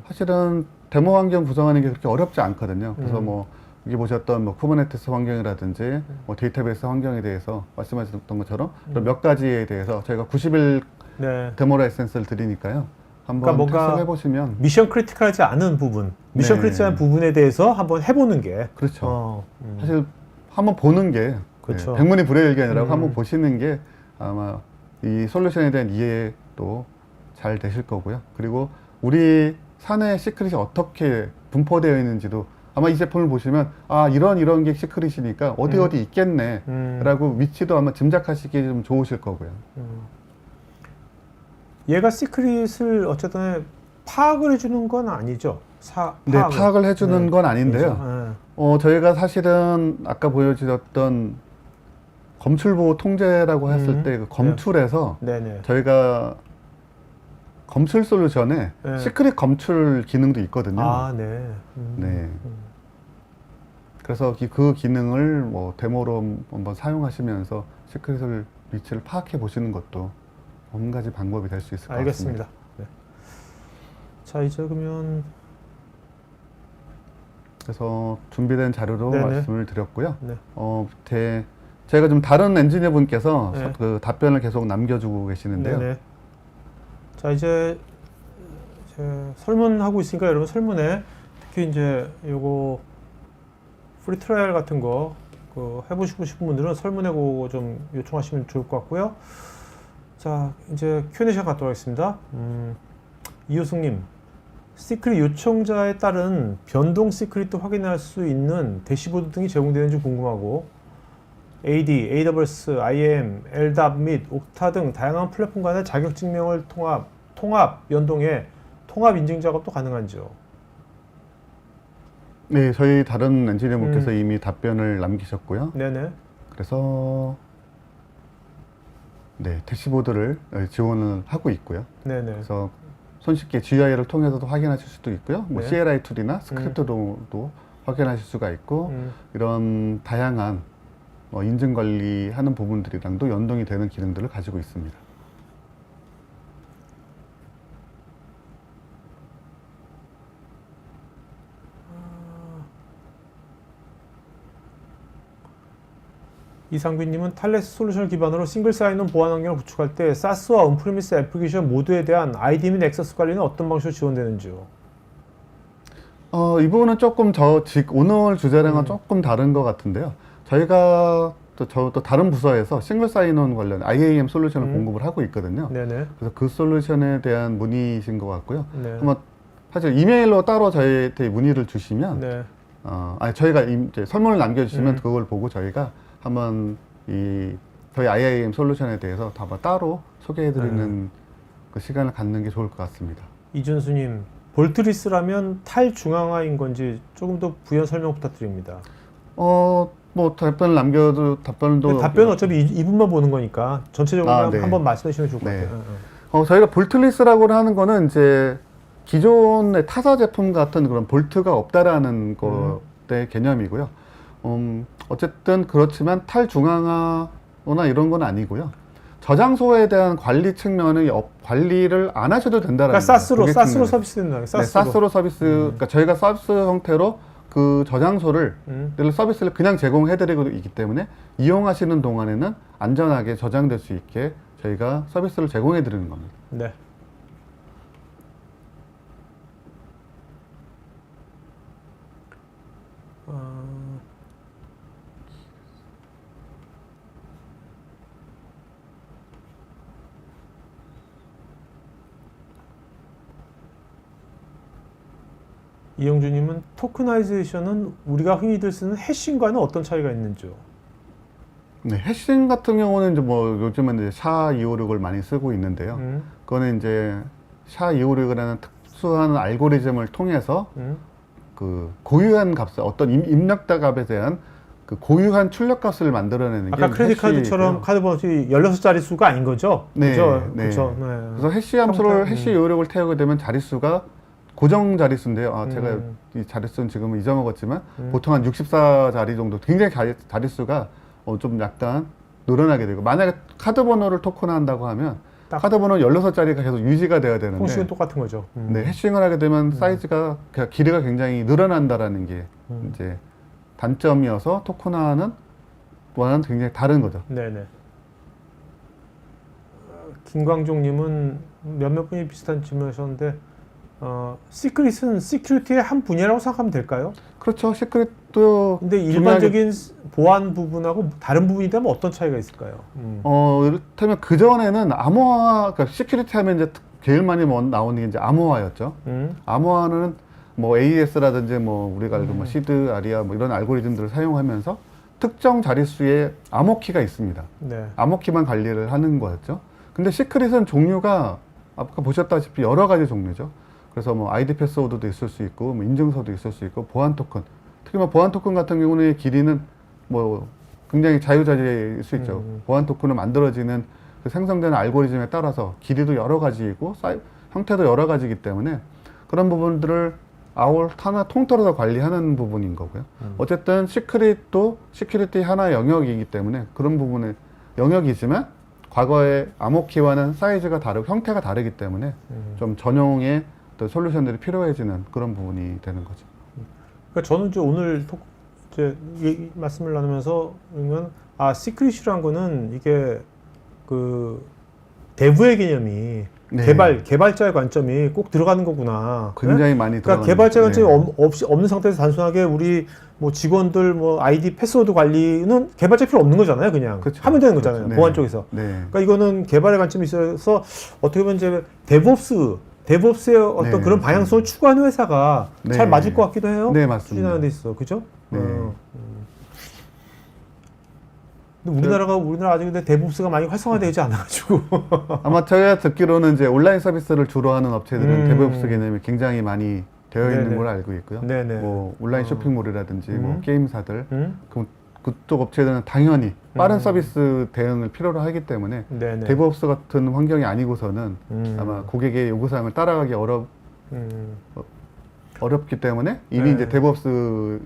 사실은 데모 환경 구성하는 게 그렇게 어렵지 않거든요. 그래서 뭐 여기 보셨던 뭐 쿠버네티스 환경이라든지 뭐 데이터베이스 환경에 대해서 말씀하셨던 것처럼 몇 가지에 대해서 저희가 90일 네. 데모 라이센스를 드리니까요. 한번 그러니까 뭔가 테스트를 해보시면 미션 크리티컬하지 않은 부분, 미션 네. 크리티컬한 부분에 대해서 한번 해보는 게 그렇죠. 사실 한번 보는 게 그렇죠. 백문이 불여일견이라고 한번 보시는 게 아마 이 솔루션에 대한 이해도 잘 되실 거고요. 그리고 우리 사내 시크릿이 어떻게 분포되어 있는지도 아마 이 제품을 보시면 아 이런 게 시크릿이니까 어디 있겠네 라고 위치도 아마 짐작하시기 좀 좋으실 거고요. 얘가 시크릿을 어쨌든 파악을 해주는 건 아니죠. 네, 파악을 해주는 건 아닌데요. 저희가 사실은 아까 보여드렸던 검출보호 통제라고 했을 때 그 검출에서 저희가 검출 솔루션에 시크릿 검출 기능도 있거든요. 아, 네. 네. 그래서 그 기능을 뭐 데모로 한번 사용하시면서 시크릿을 위치를 파악해 보시는 것도 한 가지 방법이 될 수 있을 것 알겠습니다. 같습니다. 네. 자, 이제 그러면 그래서 준비된 자료로 네네. 말씀을 드렸고요. 네. 제가 좀 다른 엔지니어 분께서 네. 그 답변을 계속 남겨주고 계시는데요. 네네. 자, 이제 설문하고 있으니까 여러분 설문에 특히 이제 요거 프리 트라이얼 같은 거 해보시고 싶은 분들은 설문해 보고 좀 요청하시면 좋을 것 같고요. 자, 이제 Q&A 시간 갖도록 하겠습니다. 이효승님, 시크릿 요청자에 따른 변동 시크릿도 확인할 수 있는 대시보드 등이 제공되는지 궁금하고, AD, AWS, IAM, LDAP 및 옥타 등 다양한 플랫폼 간의 자격 증명을 통합 연동해 통합 인증 작업도 가능한지요? 네, 저희 다른 엔지니어 분께서 이미 답변을 남기셨고요. 네네. 그래서 네, 대시보드를 지원을 하고 있고요. 네네. 그래서 손쉽게 GUI를 통해서도 확인하실 수도 있고요. 뭐 네. CLI 툴이나 스크립트도 확인하실 수가 있고 이런 다양한 인증 관리하는 부분들이랑도 연동이 되는 기능들을 가지고 있습니다. 이상빈님은 탈레스 솔루션을 기반으로 싱글 사인온 보안 환경을 구축할 때 사스와 온프리미스 애플리케이션 모두에 대한 아이디 및 액세스 관리는 어떤 방식으로 지원되는지요? 이 부분은 조금 오늘 주제랑은 조금 다른 것 같은데요. 저희가 또 다른 부서에서 싱글 사인온 관련 IAM 솔루션을 공급을 하고 있거든요. 네네. 그래서 그 솔루션에 대한 문의이신 것 같고요. 네. 한번 사실 이메일로 따로 저희한테 문의를 주시면 네. 저희가 이제 설문을 남겨주시면 그걸 보고 저희가 한번 저희 IAM 솔루션에 대해서 다 따로 소개해드리는 그 시간을 갖는 게 좋을 것 같습니다. 이준수님, 볼트리스라면 탈중앙화인 건지 조금 더 부연 설명 부탁드립니다. 뭐 답변을 남겨도 답변도 답변은 어차피 이분만 보는 거니까 전체적으로 네. 한번 말씀해 주시면 좋을 것 네. 같아요. 저희가 볼트리스라고 하는 거는 이제 기존의 타사 제품 같은 그런 볼트가 없다라는 것의 개념이고요. 어쨌든 그렇지만 탈중앙화나 이런 건 아니고요. 저장소에 대한 관리 측면의 관리를 안 하셔도 된다라는 그러니까 거예요. 사스로 서비스 된다. 사스로 서비스. 그러니까 저희가 서비스 형태로 그 저장소를 서비스를 그냥 제공해드리고 있기 때문에 이용하시는 동안에는 안전하게 저장될 수 있게 저희가 서비스를 제공해드리는 겁니다. 네. 이영주님은 토크나이제이션은 우리가 흔히들 쓰는 해싱과는 어떤 차이가 있는지요? 네, 해싱 같은 경우는 이제 뭐 요즘은 이제 SHA-256을 많이 쓰고 있는데요. 그거는 이제 SHA-256이라는 특수한 알고리즘을 통해서 그 고유한 값을 어떤 입력자 값에 대한 그 고유한 출력 값을 만들어내는 게 아까 크레딧 카드처럼 카드 번호 16자리 수가 아닌 거죠? 네, 그죠? 네. 그쵸? 네. 그래서 해시 함수를 해시 요력을 태우게 되면 자릿수가 고정 자릿수인데요. 아, 제가 이 자릿수는 지금은 잊어먹었지만 보통 한 64자리 정도 굉장히 자릿수가 좀 약간 늘어나게 되고 만약에 카드 번호를 토큰화한다고 하면 카드 번호는 16자리가 계속 유지가 돼야 되는데 형식은 똑같은 거죠. 네, 해싱을 하게 되면 사이즈가 길이가 굉장히 늘어난다라는 게 이제 단점이어서 토큰화는 와는 굉장히 다른 거죠. 네네. 김광종님은 몇몇 분이 비슷한 질문을 하셨는데 시크릿은 시큐리티의 한 분야라고 생각하면 될까요? 그렇죠. 시크릿도 근데 일반적인 보안 부분하고 다른 부분이 되면 어떤 차이가 있을까요? 이를테면 그 전에는 암호화, 그러니까 시큐리티 하면 이제 제일 많이 나오는 게 이제 암호화였죠. 암호화는 뭐 AES라든지 뭐 우리가 알고 뭐 시드, 아리아 뭐 이런 알고리즘들을 사용하면서 특정 자릿수의 암호키가 있습니다. 네. 암호키만 관리를 하는 거였죠. 근데 시크릿은 종류가 아까 보셨다시피 여러 가지 종류죠. 그래서 뭐 아이디 패스워드도 있을 수 있고, 뭐 인증서도 있을 수 있고, 보안 토큰. 특히 뭐 보안 토큰 같은 경우는 길이는 뭐 굉장히 자유자재일 수 있죠. 보안 토큰을 만들어지는 그 생성되는 알고리즘에 따라서 길이도 여러 가지이고, 형태도 여러 가지이기 때문에 그런 부분들을 하나 통틀어서 관리하는 부분인 거고요. 어쨌든 시크릿도 시큐리티 하나의 영역이기 때문에 그런 부분의 영역이지만 과거의 암호키와는 사이즈가 다르고 형태가 다르기 때문에 좀 전용의 또 솔루션들이 필요해지는 그런 부분이 되는 거죠. 그러니까 저는 이제 오늘 이제 말씀을 나누면서 시크릿이라는 거는 이게 그 대부의 개념이 네. 개발자의 관점이 꼭 들어가는 거구나. 굉장히 많이 그러니까 들어가는 개발자 거죠. 관점이 없는 상태에서 단순하게 우리 뭐 직원들 뭐 아이디 패스워드 관리는 개발자 필요 없는 거잖아요. 그냥 그렇죠. 하면 되는 거잖아요. 그렇죠. 네. 보안 쪽에서. 네. 그러니까 이거는 개발의 관점이 있어서 어떻게 보면 이제 데브옵스의 어떤 네. 그런 방향성을 추구하는 회사가 네. 잘 맞을 것 같기도 해요. 네, 맞습니다. 추진하는 데 있어, 그죠? 네. 근데 우리나라 아직 근데 데브옵스가 많이 활성화되지 않아가지고. 아마 제가 듣기로는 이제 온라인 서비스를 주로 하는 업체들은 데브옵스 개념이 굉장히 많이 되어 있는 네네. 걸로 알고 있고요. 네네. 뭐 온라인 쇼핑몰이라든지 뭐 게임사들 음? 그쪽 업체들은 당연히 빠른 서비스 대응을 필요로 하기 때문에 네네. 데브옵스 같은 환경이 아니고서는 아마 고객의 요구사항을 따라가기 어렵기 때문에 이미 네. 이제 데브옵스의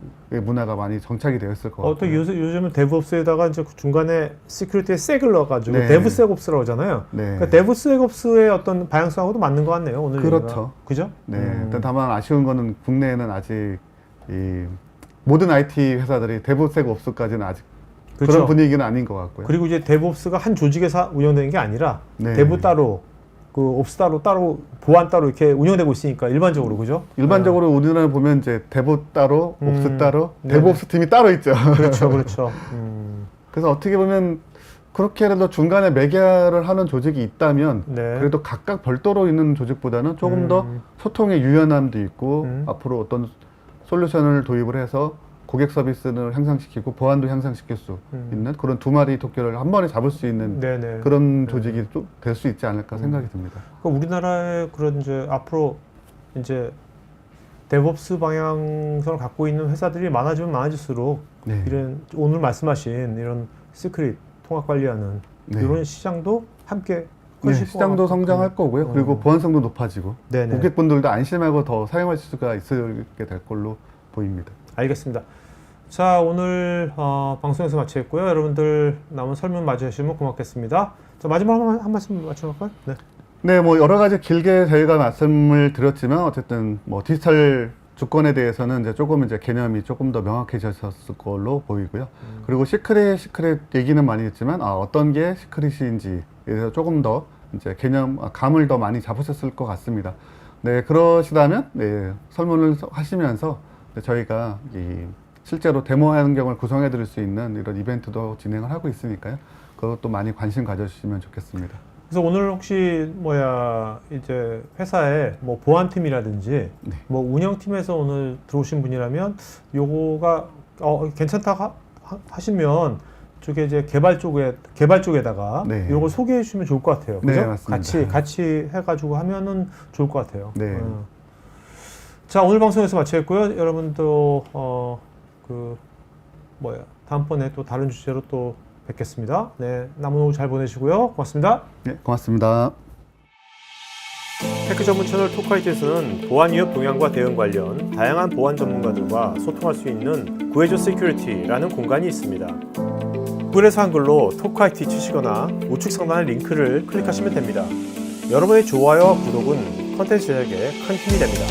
문화가 많이 정착이 되어 있을 것 또 같아요. 요즘은 데브옵스에다가 이제 중간에 시큐리티에 색을 넣어가지고 네. 데브세옵스라고 하잖아요. 네. 그러니까 데브세옵스의 어떤 방향성하고도 맞는 것 같네요. 오늘 그렇죠. 얘기가. 그죠? 네. 일단 다만 아쉬운 거는 국내에는 아직 이 모든 IT 회사들이 데브세옵스까지는 아직 그렇죠. 그런 분위기는 아닌 것 같고요. 그리고 이제 데브옵스가 한 조직에서 운영되는 게 아니라 네. 데브 따로 그 옵스 따로 보안 따로 이렇게 운영되고 있으니까 일반적으로 그죠? 일반적으로 우리나라 보면 이제 데브 따로, 옵스 따로, 네네. 데브옵스 팀이 따로 있죠. 그렇죠. 그래서 어떻게 보면 그렇게라도 중간에 매개를 하는 조직이 있다면 네. 그래도 각각 별도로 있는 조직보다는 조금 더 소통의 유연함도 있고 앞으로 어떤 솔루션을 도입을 해서 고객 서비스를 향상시키고 보안도 향상시킬 수 있는 그런 두 마리 토끼를 한 번에 잡을 수 있는 네네. 그런 조직이 될 수 있지 않을까 생각이 듭니다. 그러니까 우리나라의 그런 이제 앞으로 이제 데브옵스 방향성을 갖고 있는 회사들이 많아지면 많아질수록 네. 이런 오늘 말씀하신 이런 시크릿 통합 관리하는 네. 이런 시장도 함께 네, 커질 것 시장도 같고. 성장할 거고요. 그리고 보안성도 높아지고 네네. 고객분들도 안심하고 더 사용할 수가 있게 될 걸로 보입니다. 알겠습니다. 자, 오늘 방송에서 마치겠고요. 여러분들 남은 설문 맞이하시면 고맙겠습니다. 자, 마지막으로 한 말씀 맞춰볼까요? 네. 네, 뭐 여러 가지 길게 저희가 말씀을 드렸지만 어쨌든 뭐 디지털 주권에 대해서는 이제 조금 이제 개념이 조금 더 명확해졌을 걸로 보이고요. 그리고 시크릿 얘기는 많이 했지만 어떤 게 시크릿인지에 대해서 조금 더 이제 감을 더 많이 잡으셨을 것 같습니다. 네, 그러시다면 네, 설문을 하시면서 저희가 실제로 데모 환경을 구성해 드릴 수 있는 이런 이벤트도 진행을 하고 있으니까요. 그것도 많이 관심 가져주시면 좋겠습니다. 그래서 오늘 혹시 이제 회사에 뭐 보안팀이라든지 네. 뭐 운영팀에서 오늘 들어오신 분이라면 요거가 괜찮다 하시면 쪽에 이제 개발 쪽에다가 네. 요걸 소개해 주시면 좋을 것 같아요. 네, 그죠? 맞습니다. 같이 해가지고 하면은 좋을 것 같아요. 네. 자, 오늘 방송에서 마치겠고요. 여러분도 다음번에 또 다른 주제로 또 뵙겠습니다. 네, 남은 오후 잘 보내시고요. 고맙습니다. 네, 고맙습니다. 테크 전문 채널 토크아이티에서는 보안 위협 동향과 대응 관련 다양한 보안 전문가들과 소통할 수 있는 구해줘 시큐리티라는 공간이 있습니다. 구글에서 한글로 토크아이티 치시거나 우측 상단의 링크를 클릭하시면 됩니다. 여러분의 좋아요와 구독은 컨텐츠 제작에 큰 힘이 됩니다.